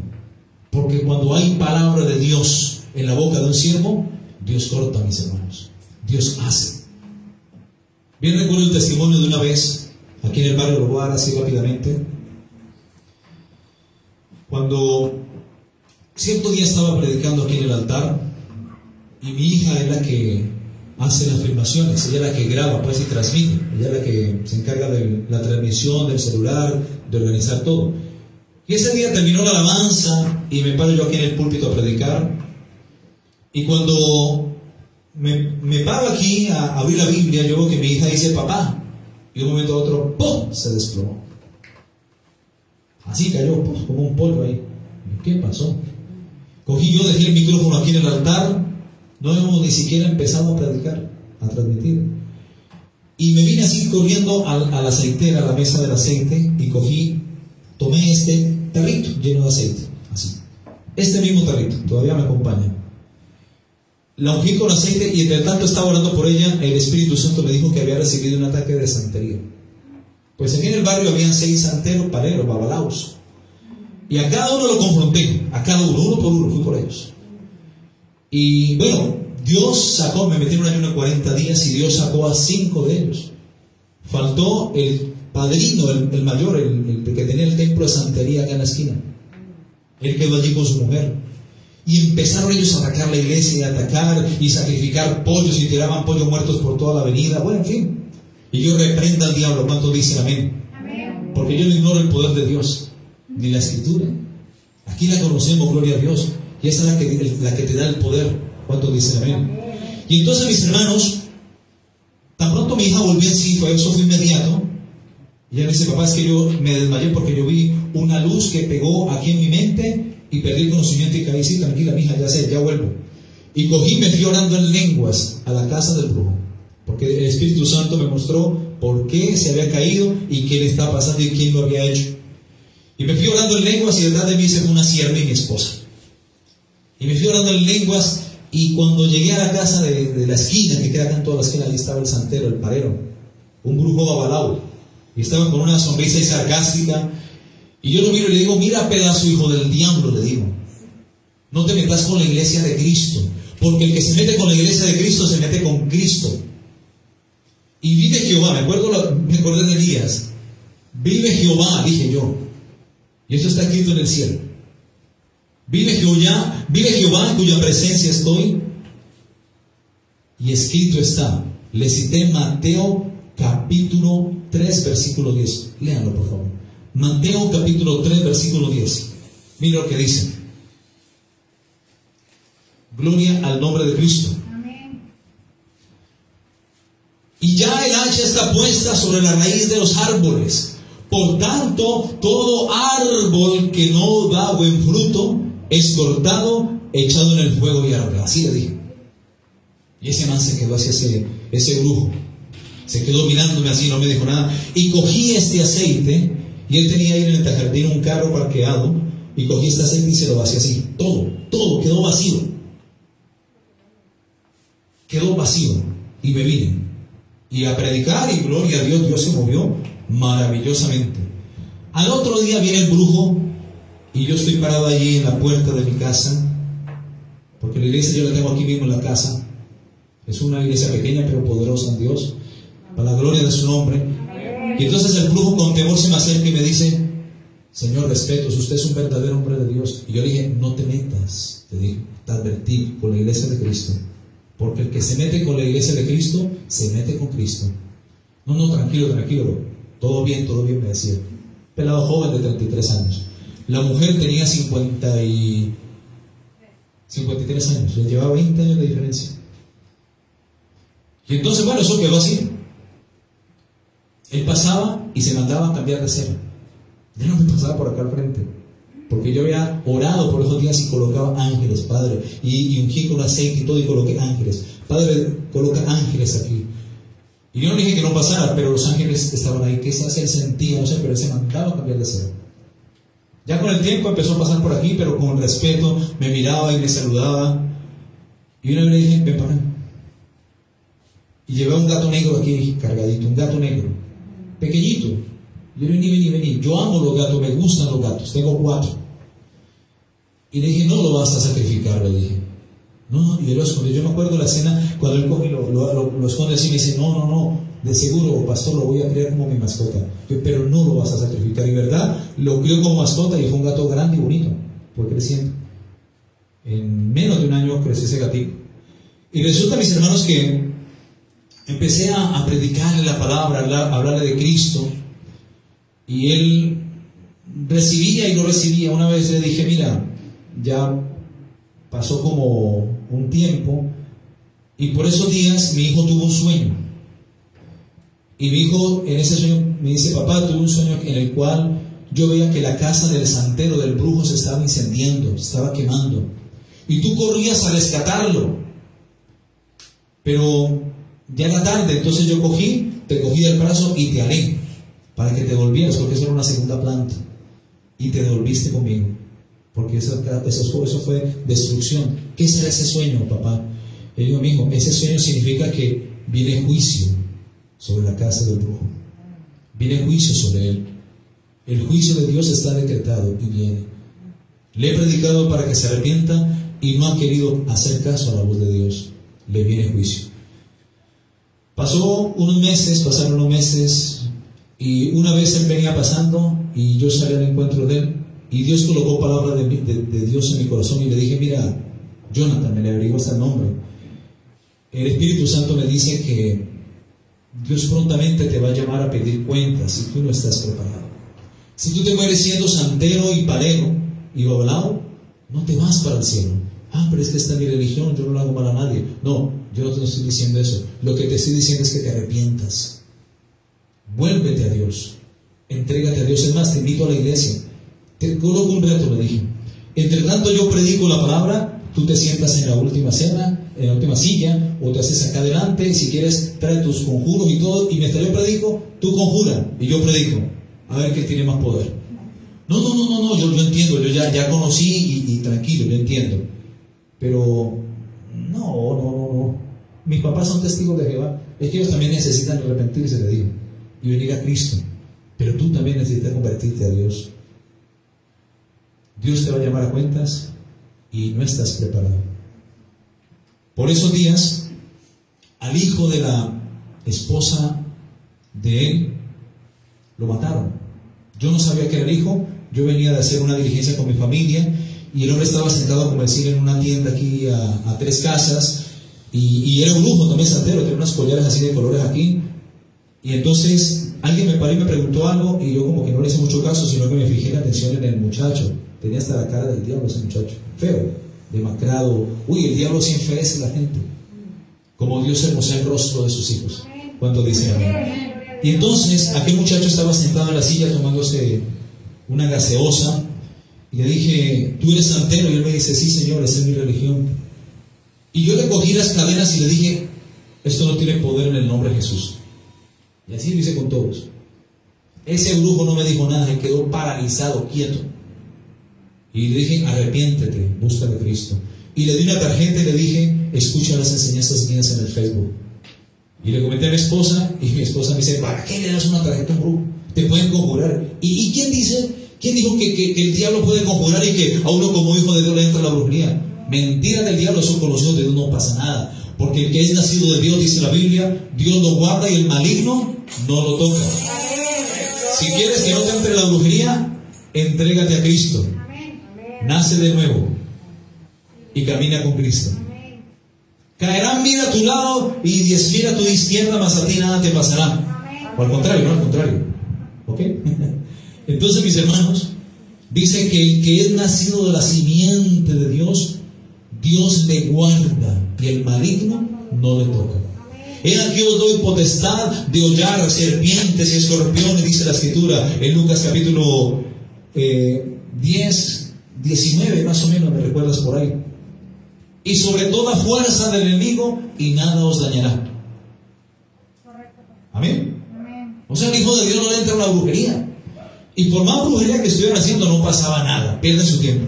Porque cuando hay palabra de Dios en la boca de un siervo, Dios corta, mis hermanos. Dios hace. Bien recuerdo el testimonio de una vez aquí en el barrio, lo voy a dar así rápidamente. Cuando cierto día estaba predicando aquí en el altar, y mi hija es la que hace las filmaciones, ella es la que graba, pues, y transmite, ella es la que se encarga de la transmisión del celular, de organizar todo. Y ese día terminó la alabanza y me paro yo aquí en el púlpito a predicar, y cuando me paro aquí a abrir la Biblia, yo veo que mi hija dice papá, y de un momento a otro, ¡pum!, se desplomó. Así cayó, pues, como un polvo ahí. ¿Qué pasó? Cogí yo, dejé el micrófono aquí en el altar, no hemos ni siquiera empezado a predicar, a transmitir. Y me vine así corriendo a la aceitera, a la mesa del aceite, y tomé este tarrito lleno de aceite, así. Este mismo tarrito, todavía me acompaña. La ungí con aceite y entre tanto estaba orando por ella, el Espíritu Santo me dijo que había recibido un ataque de santería. Pues aquí en el barrio habían 6 santeros, paleros, babalaos. Y a cada uno lo confronté, a cada uno por uno, fui por ellos. Y bueno, Dios sacó, me metí en un ayuno de 40 días y Dios sacó a 5 de ellos. Faltó el padrino, el mayor, el que tenía el templo de santería acá en la esquina. Él quedó allí con su mujer. Y empezaron ellos a atacar la iglesia, y a atacar y sacrificar pollos, y tiraban pollos muertos por toda la avenida. Bueno, en fin. Y yo reprendo al diablo. ¿Cuántos dicen amén? Amén. Porque yo no ignoro el poder de Dios, ni la escritura. Aquí la conocemos, gloria a Dios. Y esa es la que te da el poder. ¿Cuántos dicen amén? Y entonces, mis hermanos, tan pronto mi hija volvió en sí, eso fue inmediato. Y ella me dice, papá, es que yo me desmayé porque yo vi una luz que pegó aquí en mi mente y perdí el conocimiento y caí. Sí, tranquila, mi hija, ya vuelvo. Y cogí, me fui orando en lenguas a la casa del brujo, porque el Espíritu Santo me mostró por qué se había caído y qué le estaba pasando y quién lo había hecho. Y me fui orando en lenguas y detrás de mí se fue una sierva y mi esposa. Y me fui orando en lenguas, y cuando llegué a la casa de la esquina, que queda acá en toda la esquina, ahí estaba el santero, el parero, un brujo babalao, y estaba con una sonrisa sarcástica. Y yo lo miro y le digo, mira, pedazo hijo del diablo, le digo, no te metas con la iglesia de Cristo, porque el que se mete con la iglesia de Cristo se mete con Cristo. Y vive Jehová, me acordé de Elías, vive Jehová, dije yo, y esto está escrito en el cielo. Vive Jehová en cuya presencia estoy. Y escrito está, le cité Mateo capítulo 3 versículo 10. Léanlo por favor. Mateo capítulo 3 versículo 10. Mira lo que dice. Gloria al nombre de Cristo. Amén. Y ya el hacha está puesta sobre la raíz de los árboles. Por tanto, todo árbol que no da buen fruto es cortado, echado en el fuego y arde. Así le dije. Y ese man se quedó así, ese brujo se quedó mirándome así, no me dijo nada. Y cogí este aceite, y él tenía ahí en el jardín un carro parqueado, y cogí este aceite y se lo vacié así. Todo quedó vacío. Quedó vacío. Y me vine. Y a predicar, y gloria a Dios, Dios se movió maravillosamente. Al otro día viene el brujo, y yo estoy parado allí en la puerta de mi casa, porque la iglesia yo la tengo aquí mismo en la casa. Es una iglesia pequeña pero poderosa en Dios, para la gloria de su nombre. Y entonces el brujo con temor se me acerca y me dice, Señor, respetos, usted es un verdadero hombre de Dios. Y yo le dije, no te metas, te dije, te advertí, con la iglesia de Cristo, porque el que se mete con la iglesia de Cristo, se mete con Cristo. No, tranquilo, todo bien, me decía. Pelado joven de 33 años. La mujer tenía 53 años, le llevaba 20 años de diferencia. Y entonces, bueno, eso quedó así. Él pasaba y se mandaba a cambiar de cera. Ya no me pasaba por acá al frente, porque yo había orado por esos días y colocaba ángeles, Padre, y ungí con aceite y todo, y coloqué ángeles. Padre, coloca ángeles aquí. Y yo no dije que no pasara, pero los ángeles estaban ahí. ¿Qué se hace? Él sentía, no sé, pero él se mandaba a cambiar de cera. Ya con el tiempo empezó a pasar por aquí, pero con respeto, me miraba y me saludaba. Y una vez le dije, ven para acá. Y llevé un gato negro aquí cargadito, un gato negro, pequeñito. Yo vení. Yo amo los gatos, me gustan los gatos, tengo 4. Y le dije, no lo vas a sacrificar, le dije. No, y él lo escondió. Yo me acuerdo de la escena cuando él coge y lo esconde así y me dice, no, de seguro, pastor, lo voy a criar como mi mascota. Yo, pero no lo vas a sacrificar. Y verdad, lo crió como mascota y fue un gato grande y bonito, fue creciendo. En menos de un año creció ese gatito. Y resulta, mis hermanos, que empecé a predicarle la palabra, a hablarle de Cristo. Y él recibía y no recibía. Una vez le dije, mira, ya pasó como un tiempo, y por esos días mi hijo tuvo un sueño. Y mi hijo en ese sueño me dice, papá, tuve un sueño en el cual yo veía que la casa del santero, del brujo, se estaba incendiando, se estaba quemando. Y tú corrías a rescatarlo. Pero ya era tarde, entonces yo te cogí del brazo y te alé para que te volvieras, porque eso era una segunda planta. Y te devolviste conmigo, porque eso fue destrucción. ¿Qué será ese sueño, papá? Yo digo, mijo, ese sueño significa que viene juicio sobre la casa del brujo. Viene juicio sobre él. El juicio de Dios está decretado y viene. Le he predicado para que se arrepienta y no ha querido hacer caso a la voz de Dios. Le viene juicio. Pasaron unos meses, y una vez él venía pasando y yo salí al encuentro de él, y Dios colocó palabra de Dios en mi corazón, y le dije, mira, Jonathan, me le averiguó hasta el nombre. El Espíritu Santo me dice que Dios prontamente te va a llamar a pedir cuentas si tú no estás preparado. Si tú te mueres siendo santero y palero y babalao, no te vas para el cielo. Pero es que esta es mi religión, yo no lo hago mal a nadie. No, yo no te estoy diciendo eso. Lo que te estoy diciendo es que te arrepientas. Vuélvete a Dios. Entrégate a Dios. Es más, te invito a la iglesia. Te coloco un reto, le dije. Entre tanto yo predico la palabra, tú te sientas en la última cena, en la última silla, o te haces acá adelante, y si quieres trae tus conjuros y todo, y mientras yo predico, tú conjura y yo predico, a ver quién tiene más poder. No, yo entiendo, yo ya conocí y tranquilo, yo entiendo. Pero no. Mis papás son testigos de Jehová. Es que ellos también necesitan arrepentirse, le digo, y venir a Cristo. Pero tú también necesitas convertirte a Dios. Dios te va a llamar a cuentas y no estás preparado. Por esos días, al hijo de la esposa de él lo mataron. Yo no sabía que era el hijo. Yo venía de hacer una diligencia con mi familia, y el hombre estaba sentado, como decir, en una tienda aquí a 3 casas, y era un lujo también santero, tenía unas collares así de colores aquí. Y entonces alguien me paró y me preguntó algo, y yo como que no le hice mucho caso, sino que me fijé la atención en el muchacho. Tenía hasta la cara del diablo ese muchacho, feo, demacrado. El diablo sí enfurece a la gente, como Dios hermosea el rostro de sus hijos cuando dice amén. Y entonces aquel muchacho estaba sentado en la silla tomándose una gaseosa, y le dije, ¿tú eres santero? Y él me dice, sí, señor, esa es mi religión. Y yo le cogí las cadenas y le dije, esto no tiene poder en el nombre de Jesús. Y así lo hice con todos. Ese brujo no me dijo nada, se quedó paralizado, quieto. Y le dije, arrepiéntete, busca de Cristo. Y le di una tarjeta y le dije, escucha las enseñanzas mías en el Facebook. Y le comenté a mi esposa, y mi esposa me dice, ¿para qué le das una tarjeta a un brujo? Te pueden conjurar. ¿Y quién dijo que el diablo puede conjurar y que a uno como hijo de Dios le entra la brujería? Mentira del diablo, son conocidos de Dios, no pasa nada. Porque el que es nacido de Dios, dice la Biblia, Dios lo guarda y el maligno no lo toca. Si quieres que no te entre la brujería, entrégate a Cristo. Nace de nuevo y camina con Cristo. Caerán 1000 a tu lado y 10.000 a tu izquierda, mas a ti nada te pasará. O al contrario, no al contrario. ¿Ok? Entonces, mis hermanos, Dice que el que es nacido de la simiente de Dios, Dios le guarda y el maligno no le toca. He aquí os doy potestad de hollar serpientes y escorpiones, dice la Escritura en Lucas capítulo 10, 19 más o menos, me recuerdas por ahí. Y sobre toda fuerza del enemigo y nada os dañará. Amén. O sea, el Hijo de Dios no le entra a la brujería. Y por más brujería que estuvieran haciendo no pasaba nada, pierden su tiempo.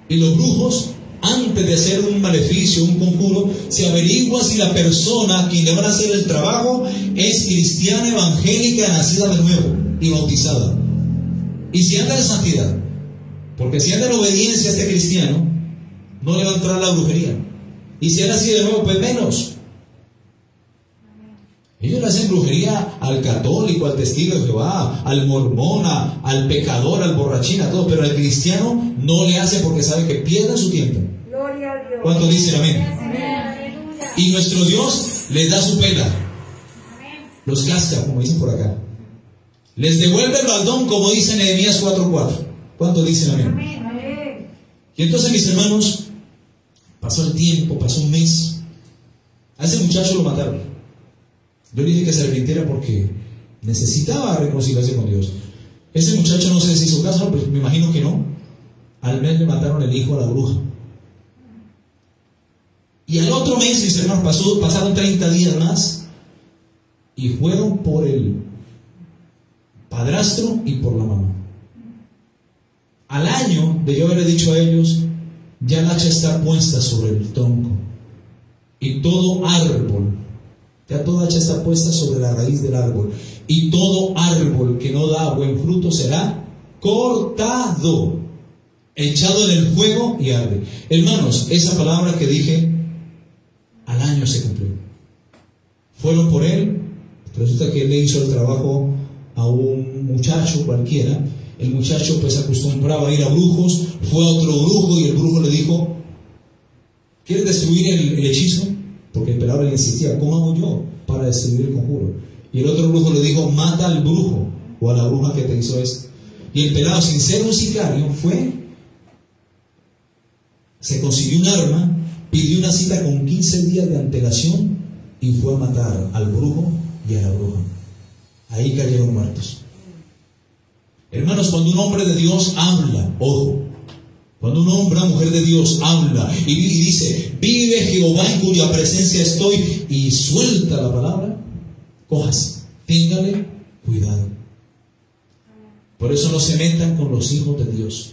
Y los brujos, antes de hacer un maleficio, un conjuro, se averigua si la persona a quien le van a hacer el trabajo es cristiana, evangélica, nacida de nuevo y bautizada. Y si anda en santidad, porque si anda en obediencia a este cristiano, no le va a entrar la brujería. Y si anda así de nuevo, pues menos. Ellos le hacen brujería al católico, al testigo de Jehová, al mormón, al pecador, al borrachín, a todo, pero al cristiano no le hace porque sabe que pierde su tiempo.
Gloria a Dios.
¿Cuántos dicen amén?
Amén.
Y nuestro Dios les da su pela, los casca, como dicen por acá. Les devuelve el baldón, como dice Nehemías 4:4. ¿Cuántos dicen amén?
Amén.
Y entonces, mis hermanos, pasó el tiempo, pasó un mes. A ese muchacho lo mataron. Yo le dije que se arrepintiera porque necesitaba reconciliarse con Dios. Ese muchacho no sé si hizo caso, pues me imagino que no. Al mes le mataron el hijo a la bruja. Y al otro mes, mis hermanos, pasaron 30 días más y fueron por el padrastro y por la mamá. Al año de yo haberle dicho a ellos, ya la hacha está puesta sobre el tronco y todo árbol, ya toda hacha está puesta sobre la raíz del árbol, y todo árbol que no da buen fruto será cortado, echado en el fuego y arde. Hermanos, esa palabra que dije al año se cumplió. Fueron por él. Resulta que él le hizo el trabajo a un muchacho cualquiera. El muchacho pues acostumbraba a ir a brujos. Fue a otro brujo y el brujo le dijo: ¿quieres destruir el hechizo? Porque el pelado le insistía: ¿cómo hago yo para destruir el conjuro? Y el otro brujo le dijo: mata al brujo o a la bruja que te hizo esto. Y el pelado, sin ser un sicario, se consiguió un arma, pidió una cita con 15 días de antelación y fue a matar al brujo y a la bruja. Ahí cayeron muertos. Hermanos, cuando un hombre de Dios habla, ojo, cuando un hombre, una mujer de Dios habla y dice: vive Jehová en cuya presencia estoy, y suelta la palabra, cójase, téngale cuidado. Por eso no se metan con los hijos de Dios,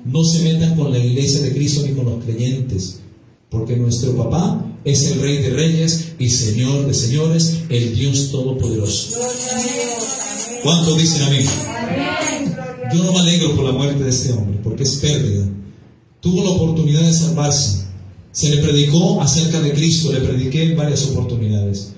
no se metan con la iglesia de Cristo ni con los creyentes, porque nuestro papá es el Rey de Reyes y Señor de Señores, el Dios Todopoderoso. ¿Cuántos dicen amén? Yo no me alegro por la muerte de este hombre, porque es pérdida. Tuvo la oportunidad de salvarse. Se le predicó acerca de Cristo, le prediqué en varias oportunidades.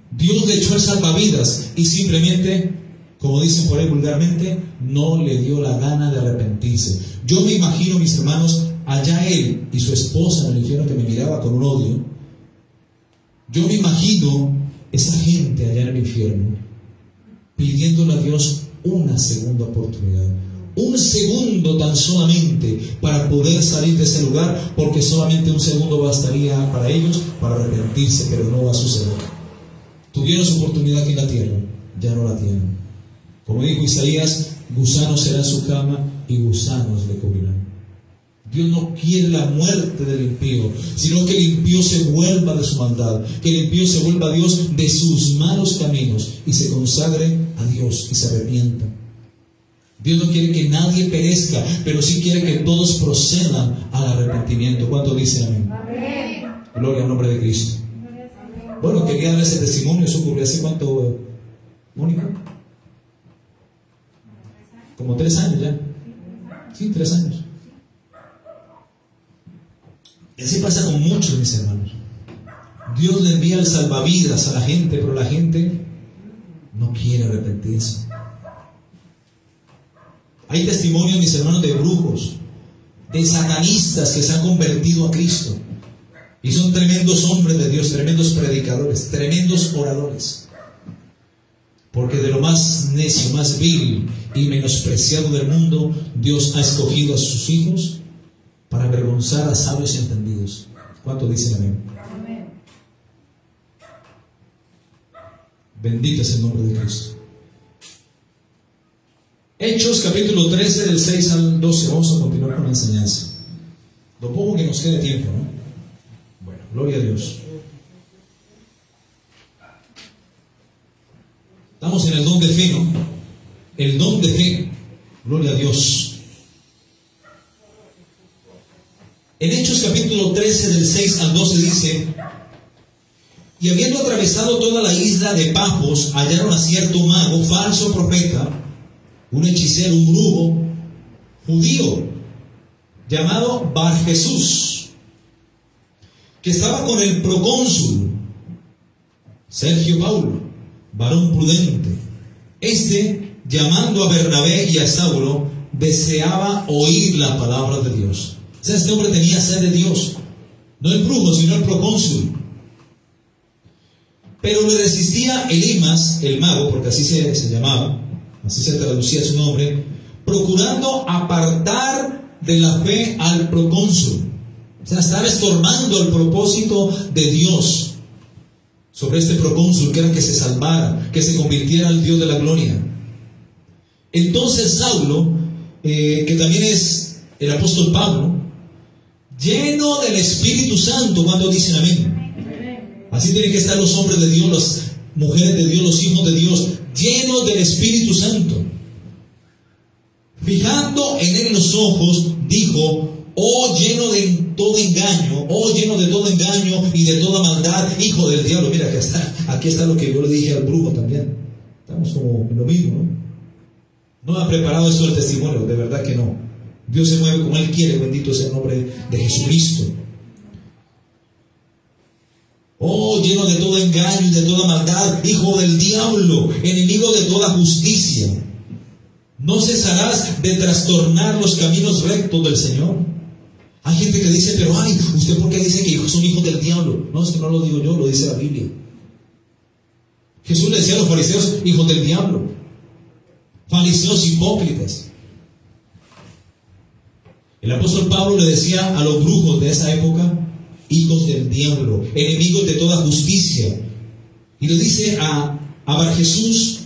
Dios le echó el salvavidas y simplemente, como dicen por ahí vulgarmente, no le dio la gana de arrepentirse. Yo me imagino, mis hermanos, allá él y su esposa en el infierno, que me miraba con un odio. Yo me imagino esa gente allá en el infierno pidiéndole a Dios una segunda oportunidad, un segundo tan solamente para poder salir de ese lugar, porque solamente un segundo bastaría para ellos para arrepentirse, pero no va a suceder. Tuvieron su oportunidad aquí en la tierra, ya no la tienen. Como dijo Isaías: gusanos será su cama y gusanos le cubrirán. Dios no quiere la muerte del impío, sino que el impío se vuelva de su maldad, que el impío se vuelva a Dios de sus malos caminos y se consagre a Dios y se arrepienta. Dios no quiere que nadie perezca, pero sí quiere que todos procedan al arrepentimiento. ¿Cuánto dicen amén? Amén. Gloria al nombre de Cristo. Bueno, quería dar ese testimonio. Eso ocurrió hace cuánto, Mónica, como 3 años ya. Sí, 3 años. Y así pasa con muchos, mis hermanos. Dios le envía el salvavidas a la gente, pero la gente no quiere arrepentirse. Hay testimonios, mis hermanos, de brujos, de satanistas que se han convertido a Cristo y son tremendos hombres de Dios, tremendos predicadores, tremendos oradores, porque de lo más necio, más vil y menospreciado del mundo, Dios ha escogido a sus hijos para avergonzar a sabios y entendidos. ¿Cuánto dicen amén?
Amén.
Bendito es el nombre de Cristo. Hechos capítulo 13 del 6 al 12. Vamos a continuar con la enseñanza. Lo poco que nos quede tiempo, ¿no? Bueno, gloria a Dios. Estamos en el don de fe, ¿no? El don de fe. Gloria a Dios. En Hechos capítulo 13 del 6 al 12 dice: y habiendo atravesado toda la isla de Pafos, hallaron a cierto mago, falso profeta, un hechicero, un brujo, judío, llamado Bar Jesús, que estaba con el procónsul Sergio Paulo, varón prudente. Este, llamando a Bernabé y a Saulo, deseaba oír la palabra de Dios. O sea, este hombre tenía sed de Dios, no el brujo, sino el procónsul. Pero le resistía Elimas, el mago, porque así se llamaba, así se traducía su nombre, procurando apartar de la fe al procónsul. O sea, estaba estorbando el propósito de Dios sobre este procónsul, que era que se salvara, que se convirtiera al Dios de la gloria. Entonces Saulo, que también es el apóstol Pablo, lleno del Espíritu Santo, cuando dicen amén. Así tienen que estar los hombres de Dios, las mujeres de Dios, los hijos de Dios, llenos del Espíritu Santo. Fijando en él los ojos, dijo: oh lleno de todo engaño, oh lleno de todo engaño y de toda maldad, hijo del diablo. Mira, aquí está lo que yo le dije al brujo también. Estamos como en lo mismo, ¿no? No ha preparado esto el testimonio, de verdad que no. Dios se mueve como Él quiere, bendito sea el nombre de Jesucristo. Oh, lleno de todo engaño y de toda maldad, hijo del diablo, enemigo de toda justicia. ¿No cesarás de trastornar los caminos rectos del Señor? Hay gente que dice: pero ay, ¿usted por qué dice que son hijos del diablo? No, es que no lo digo yo, lo dice la Biblia. Jesús le decía a los fariseos: hijos del diablo, fariseos hipócritas. El apóstol Pablo le decía a los brujos de esa época: hijos del diablo, enemigos de toda justicia. Y le dice a Bar Jesús: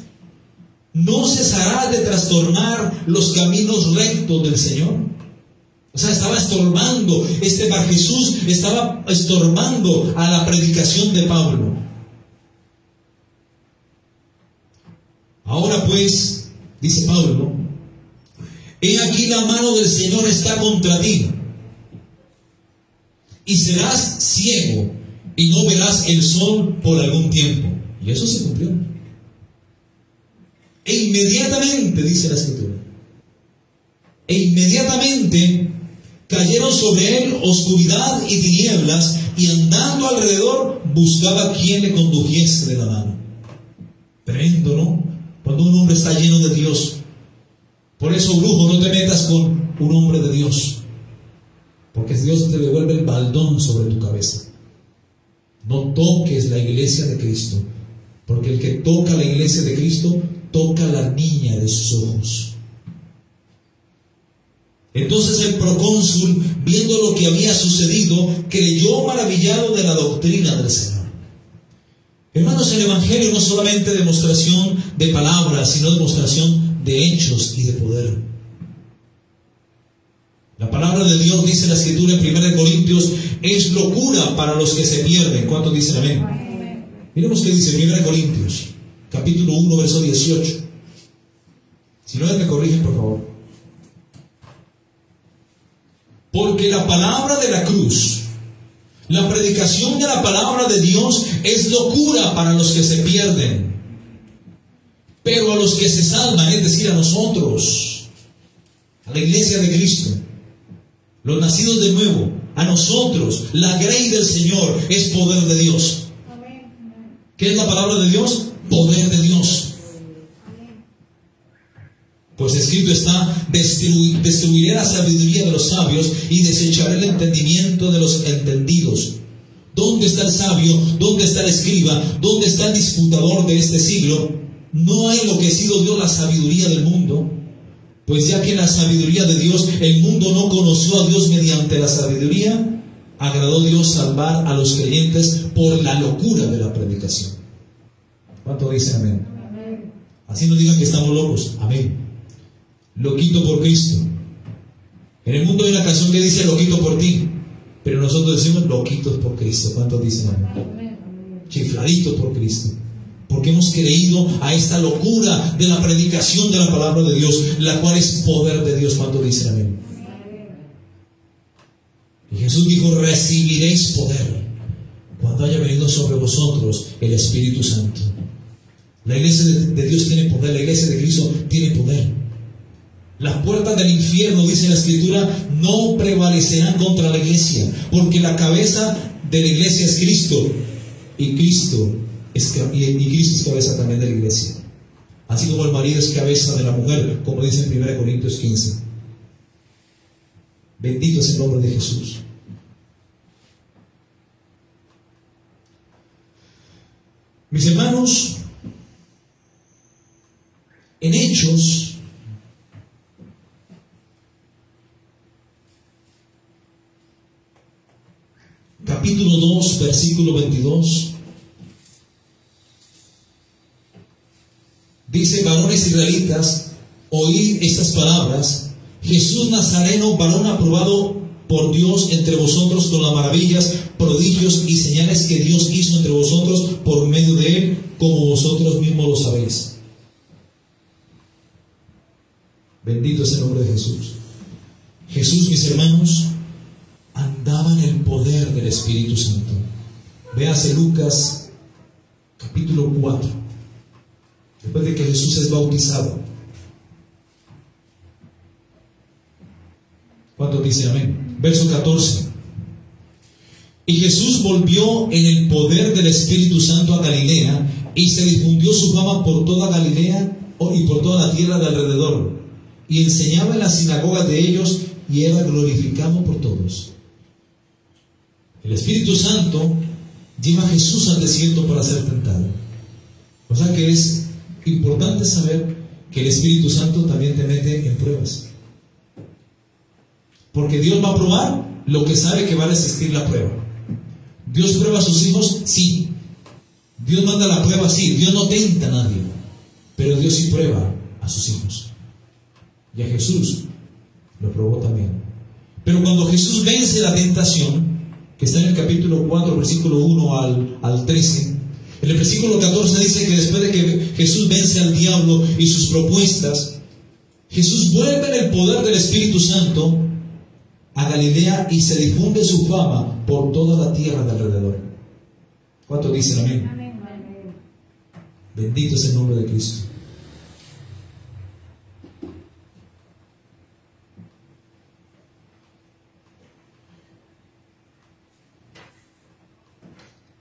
¿no cesarás de trastornar los caminos rectos del Señor? O sea, estaba estorbando, este Bar Jesús estaba estorbando a la predicación de Pablo. Ahora pues, dice Pablo: he aquí la mano del Señor está contra ti, y serás ciego, y no verás el sol por algún tiempo. Y eso se cumplió. E inmediatamente, dice la Escritura, e inmediatamente cayeron sobre él oscuridad y tinieblas, y andando alrededor buscaba quien le condujese de la mano. Tremendo, ¿no? Cuando un hombre está lleno de Dios. Por eso, brujo, no te metas con un hombre de Dios, porque Dios te devuelve el baldón sobre tu cabeza. No toques la iglesia de Cristo, porque el que toca la iglesia de Cristo toca la niña de sus ojos. Entonces el procónsul, viendo lo que había sucedido, creyó maravillado de la doctrina del Señor. Hermanos, el Evangelio no es solamente demostración de palabras, sino demostración de hechos y de poder. La palabra de Dios, dice la Escritura en 1 Corintios, es locura para los que se pierden. ¿Cuántos dicen amén? Miremos qué dice 1 Corintios, capítulo 1, verso 18. Si no, me corrigen, por favor. Porque la palabra de la cruz, la predicación de la palabra de Dios es locura para los que se pierden, pero a los que se salvan, es decir, a nosotros, a la iglesia de Cristo, los nacidos de nuevo, a nosotros, la grey del Señor es poder de Dios. ¿Qué es la palabra de Dios? Poder de Dios. Pues escrito está: destruiré la sabiduría de los sabios y desecharé el entendimiento de los entendidos. ¿Dónde está el sabio? ¿Dónde está el escriba? ¿Dónde está el disputador de este siglo? no ha enloquecido Dios la sabiduría del mundo, pues ya que la sabiduría de Dios, el mundo no conoció a Dios mediante la sabiduría, agradó Dios salvar a los creyentes por la locura de la predicación. ¿Cuánto dicen amén?
Amén.
Así no digan que estamos locos. Amén. Loquito por Cristo. En el mundo hay una canción que dice loquito por ti, pero nosotros decimos loquitos por Cristo. ¿Cuántos dicen amén?
Amén.
Chifladitos por Cristo. Porque hemos creído a esta locura de la predicación de la palabra de Dios, la cual es poder de Dios. ¿Cuántos dicen amén? Y Jesús dijo, recibiréis poder cuando haya venido sobre vosotros el Espíritu Santo. La iglesia de Dios tiene poder, la iglesia de Cristo tiene poder. Las puertas del infierno, dice la Escritura, no prevalecerán contra la iglesia, porque la cabeza de la iglesia es Cristo, y Cristo es cabeza también de la iglesia. Así como el marido es cabeza de la mujer, como dice en 1 Corintios 15. Bendito es el nombre de Jesús. Mis hermanos, en Hechos, capítulo 2, versículo 22, dice: varones israelitas, oíd estas palabras. Jesús Nazareno, varón aprobado por Dios entre vosotros con las maravillas, prodigios y señales que Dios hizo entre vosotros por medio de él, como vosotros mismos lo sabéis. Bendito es el nombre de Jesús. Jesús, mis hermanos, andaba en el poder del Espíritu Santo. Véase Lucas capítulo 4. Después de que Jesús es bautizado. ¿Cuántos dicen amén? Verso 14. Y Jesús volvió en el poder del Espíritu Santo a Galilea, y se difundió su fama por toda Galilea y por toda la tierra de alrededor, y enseñaba en las sinagogas de ellos, y era glorificado por todos. El Espíritu Santo lleva a Jesús al desierto para ser tentado. O sea que es importante saber que el Espíritu Santo también te mete en pruebas. Porque Dios va a probar lo que sabe que va a resistir la prueba. ¿Dios prueba a sus hijos? Sí. Dios manda la prueba, sí. Dios no tenta a nadie, pero Dios sí prueba a sus hijos. Y a Jesús lo probó también. Pero cuando Jesús vence la tentación, que está en el capítulo 4, versículo 1 al 13, en el versículo 14 dice que después de que Jesús vence al diablo y sus propuestas, Jesús vuelve en el poder del Espíritu Santo a Galilea, y se difunde su fama por toda la tierra de alrededor. ¿Cuántos dicen amén?
Amén.
Bendito es el nombre de Cristo.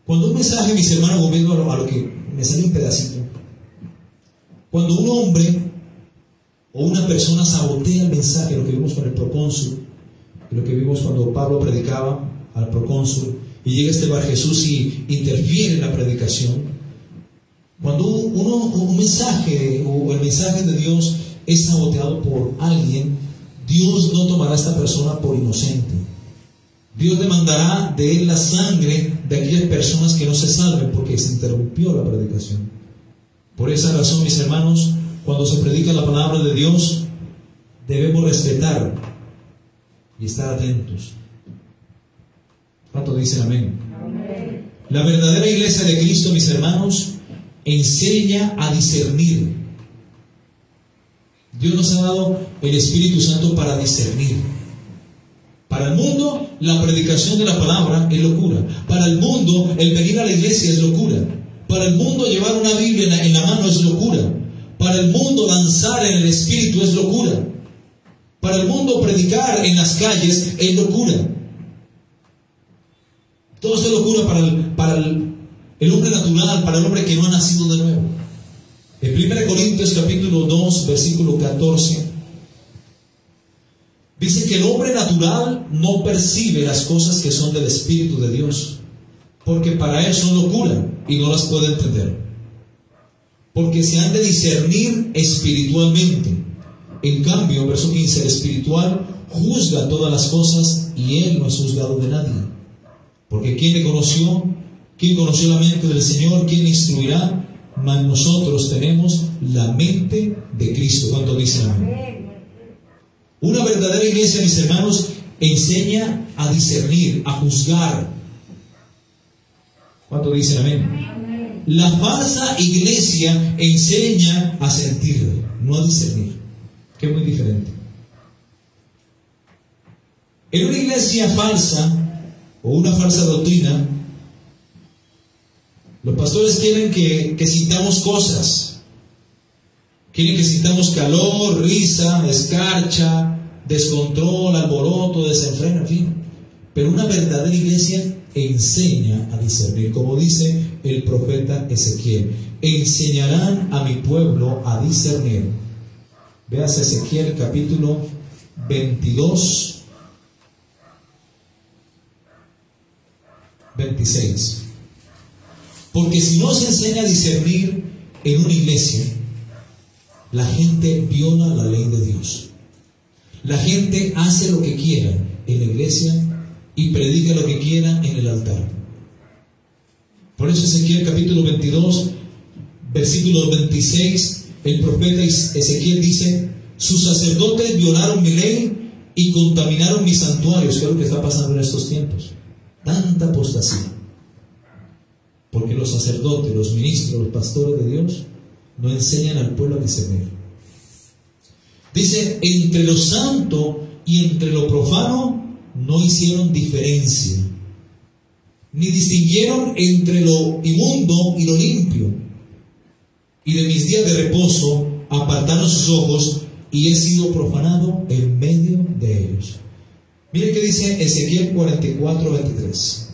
Cuando un mensaje, mis hermanos, volviendo a lo que me sale un pedacito, cuando un hombre o una persona sabotea el mensaje, lo que vimos con el procónsul, y lo que vimos cuando Pablo predicaba al procónsul, y llega este Bar Jesús y interfiere en la predicación. Cuando un mensaje o el mensaje de Dios es saboteado por alguien, Dios no tomará a esta persona por inocente. Dios demandará de él la sangre de aquellas personas que no se salven porque se interrumpió la predicación. Por esa razón, mis hermanos, cuando se predica la palabra de Dios, debemos respetar y estar atentos. ¿Cuántos dicen amén?
Amén.
La verdadera iglesia de Cristo, mis hermanos, enseña a discernir. Dios nos ha dado el Espíritu Santo para discernir. Para el mundo, la predicación de la palabra es locura. Para el mundo, el venir a la iglesia es locura. Para el mundo, llevar una Biblia en la mano es locura. Para el mundo, danzar en el Espíritu es locura. Para el mundo, predicar en las calles es locura. Todo esto es locura para el hombre natural, para el hombre que no ha nacido de nuevo. En 1 Corintios capítulo 2, versículo 14, dice que el hombre natural no percibe las cosas que son del Espíritu de Dios, porque para él son locura y no las puede entender. porque se han de discernir espiritualmente. En cambio, verso 15, el espiritual juzga todas las cosas y él no es juzgado de nadie. Porque ¿quién le conoció? ¿Quién conoció la mente del Señor? ¿Quién le instruirá? Mas nosotros tenemos la mente de Cristo. ¿Cuánto dicen amén? Una verdadera iglesia, mis hermanos, enseña a discernir, a juzgar. ¿Cuánto dicen amén? La falsa iglesia enseña a sentir, no a discernir, que es muy diferente. En una iglesia falsa o una falsa doctrina, los pastores quieren que sintamos cosas, quieren que sintamos calor, risa, escarcha, descontrol, alboroto, desenfreno, en fin. Pero una verdadera iglesia enseña a discernir, como dice el profeta Ezequiel: enseñarán a mi pueblo a discernir. Veas Ezequiel capítulo 22, 26. Porque si no se enseña a discernir en una iglesia, la gente viola la ley de Dios. La gente hace lo que quiera en la iglesia y predica lo que quiera en el altar. Por eso Ezequiel capítulo 22, versículo 26, el profeta Ezequiel dice: sus sacerdotes violaron mi ley y contaminaron mis santuarios. ¿Qué es lo que está pasando en estos tiempos? Tanta apostasía. Porque los sacerdotes, los ministros, los pastores de Dios no enseñan al pueblo a discernir. Dice: entre lo santo y entre lo profano no hicieron diferencia, ni distinguieron entre lo inmundo y lo limpio. Y de mis días de reposo apartaron sus ojos, y he sido profanado en medio de ellos. Mire qué dice Ezequiel 44, 23.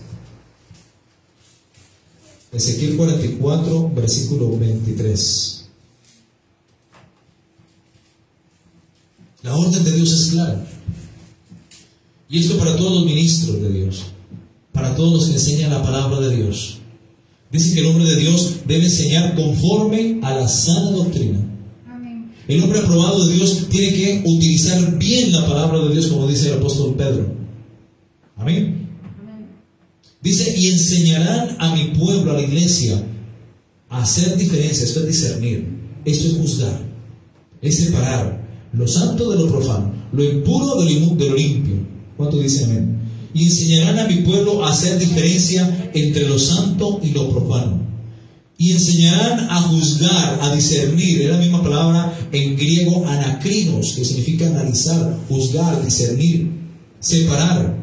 Ezequiel 44, versículo 23. La orden de Dios es clara. Y esto para todos los ministros de Dios, para todos los que enseñan la palabra de Dios. Dice que el hombre de Dios debe enseñar conforme a la sana doctrina.
Amén.
El hombre aprobado de Dios tiene que utilizar bien la palabra de Dios, como dice el apóstol Pedro. Amén. Dice: y enseñarán a mi pueblo, a la iglesia, a hacer diferencia. Esto es discernir, esto es juzgar, es separar lo santo de lo profano, lo impuro de lo limpio. ¿Cuánto dice amén? Y enseñarán a mi pueblo a hacer diferencia entre lo santo y lo profano. Y enseñarán a juzgar, a discernir. Es la misma palabra en griego anakrinos, que significa analizar, juzgar, discernir, separar.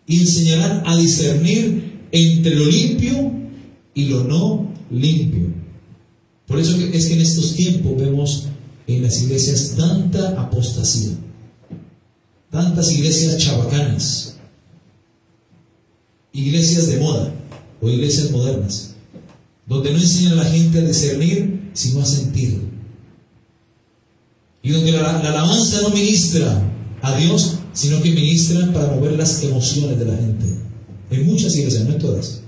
Y enseñarán a discernir entre lo limpio y lo no limpio. Por eso es que en estos tiempos vemos en las iglesias tanta apostasía, tantas iglesias chabacanas, iglesias de moda o iglesias modernas, donde no enseñan a la gente a discernir, sino a sentir, y donde la alabanza no ministra a Dios, sino que ministra para mover las emociones de la gente. En muchas iglesias, no en todas,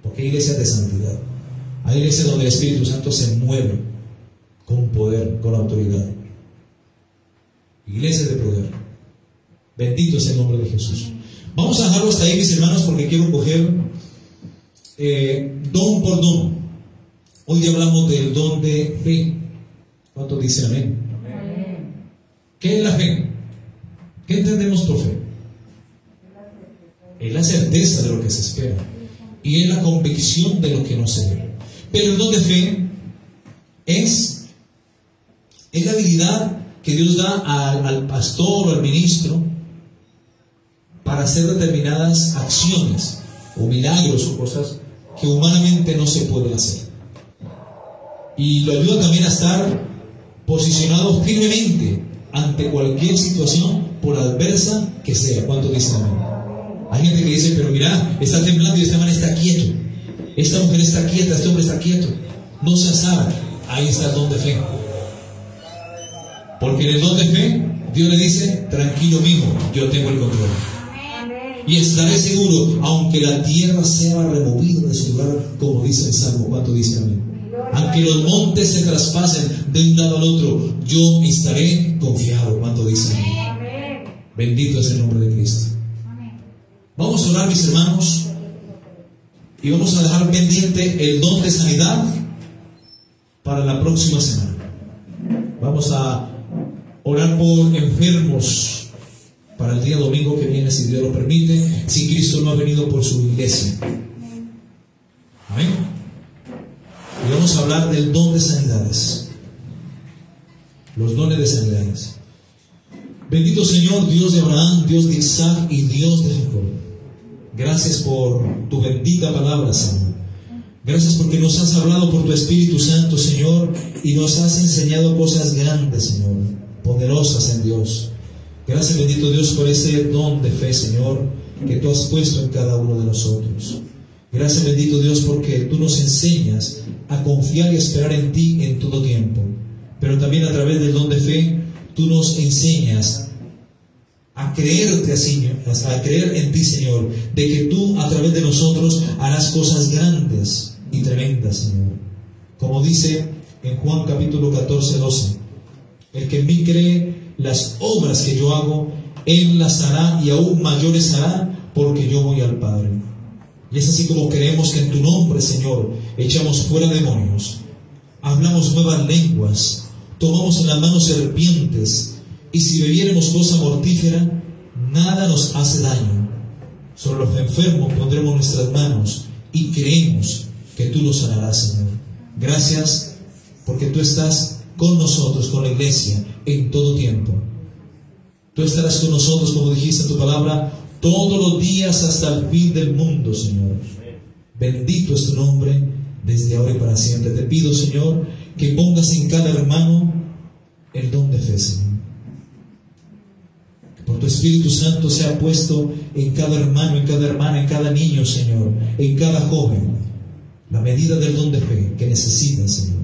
porque hay iglesias de santidad, hay iglesias donde el Espíritu Santo se mueve con poder, con autoridad. Iglesias de poder. Bendito es el nombre de Jesús. Vamos a dejarlo hasta ahí, mis hermanos, porque quiero coger don por don. Hoy hablamos del don de fe. ¿Cuántos dicen amén?
Amén.
¿Qué es la fe? ¿Qué entendemos por fe? Es la certeza de lo que se espera y es la convicción de lo que no se ve. Pero el don de fe es la habilidad que Dios da al pastor o al ministro para hacer determinadas acciones o milagros o cosas que humanamente no se pueden hacer. Y lo ayuda también a estar posicionado firmemente ante cualquier situación, por adversa que sea. ¿Cuántos dicen amén? Hay gente que dice: pero mira, está temblando y este man está quieto, esta mujer está quieta, este hombre está quieto, no se sabe. Ahí está el don de fe. Porque en el don de fe, Dios le dice: tranquilo, mijo, yo tengo el control.
Amén.
Y estaré seguro, aunque la tierra sea removida de su lugar, como dice el Salmo. ¿Cuánto dice amén? Aunque los montes se traspasen de un lado al otro, yo estaré confiado. ¿Cuánto dicen? Bendito es el nombre de Cristo. Vamos a orar, mis hermanos, y vamos a dejar pendiente el don de sanidad para la próxima semana. Vamos a orar por enfermos para el día domingo que viene, si Dios lo permite, si Cristo no ha venido por su iglesia. Amén. Y vamos a hablar del don de sanidades. Los dones de sanidades. Bendito Señor, Dios de Abraham, Dios de Isaac y Dios de Jacob. Gracias por tu bendita palabra, Señor. Gracias porque nos has hablado por tu Espíritu Santo, Señor, y nos has enseñado cosas grandes, Señor, poderosas en Dios. Gracias, bendito Dios, por ese don de fe, Señor, que tú has puesto en cada uno de nosotros. Gracias, bendito Dios, porque tú nos enseñas a confiar y esperar en ti en todo tiempo. Pero también a través del don de fe, tú nos enseñas a creerte así, a creer en ti, Señor, de que tú a través de nosotros harás cosas grandes y tremendas, Señor. Como dice en Juan capítulo 14, 12, el que en mí cree, las obras que yo hago, él las hará y aún mayores hará, porque yo voy al Padre. Y es así como creemos que en tu nombre, Señor, echamos fuera demonios, hablamos nuevas lenguas, tomamos en las manos serpientes, y si bebiéremos cosa mortífera, nada nos hace daño. Sobre los enfermos pondremos nuestras manos y creemos que tú los sanarás, Señor. Gracias porque tú estás con nosotros, con la iglesia, en todo tiempo. Tú estarás con nosotros, como dijiste en tu palabra, todos los días hasta el fin del mundo, Señor. Bendito es tu nombre desde ahora y para siempre. Te pido, Señor, que pongas en cada hermano el don de fe, Señor. Que por tu Espíritu Santo sea puesto en cada hermano, en cada hermana, en cada niño, Señor, en cada joven, la medida del don de fe que necesitan, Señor.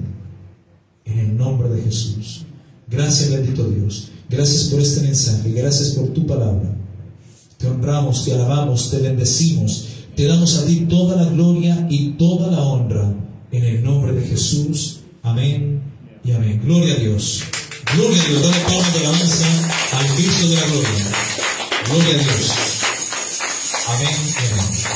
En el nombre de Jesús. Gracias, bendito Dios. Gracias por este mensaje. Gracias por tu palabra. Te honramos, te alabamos, te bendecimos. Te damos a ti toda la gloria y toda la honra. En el nombre de Jesús. Amén y amén. Gloria a Dios. Gloria a Dios. Dale palmas de alabanza al Cristo de la gloria. Gloria a Dios. Amén y amén.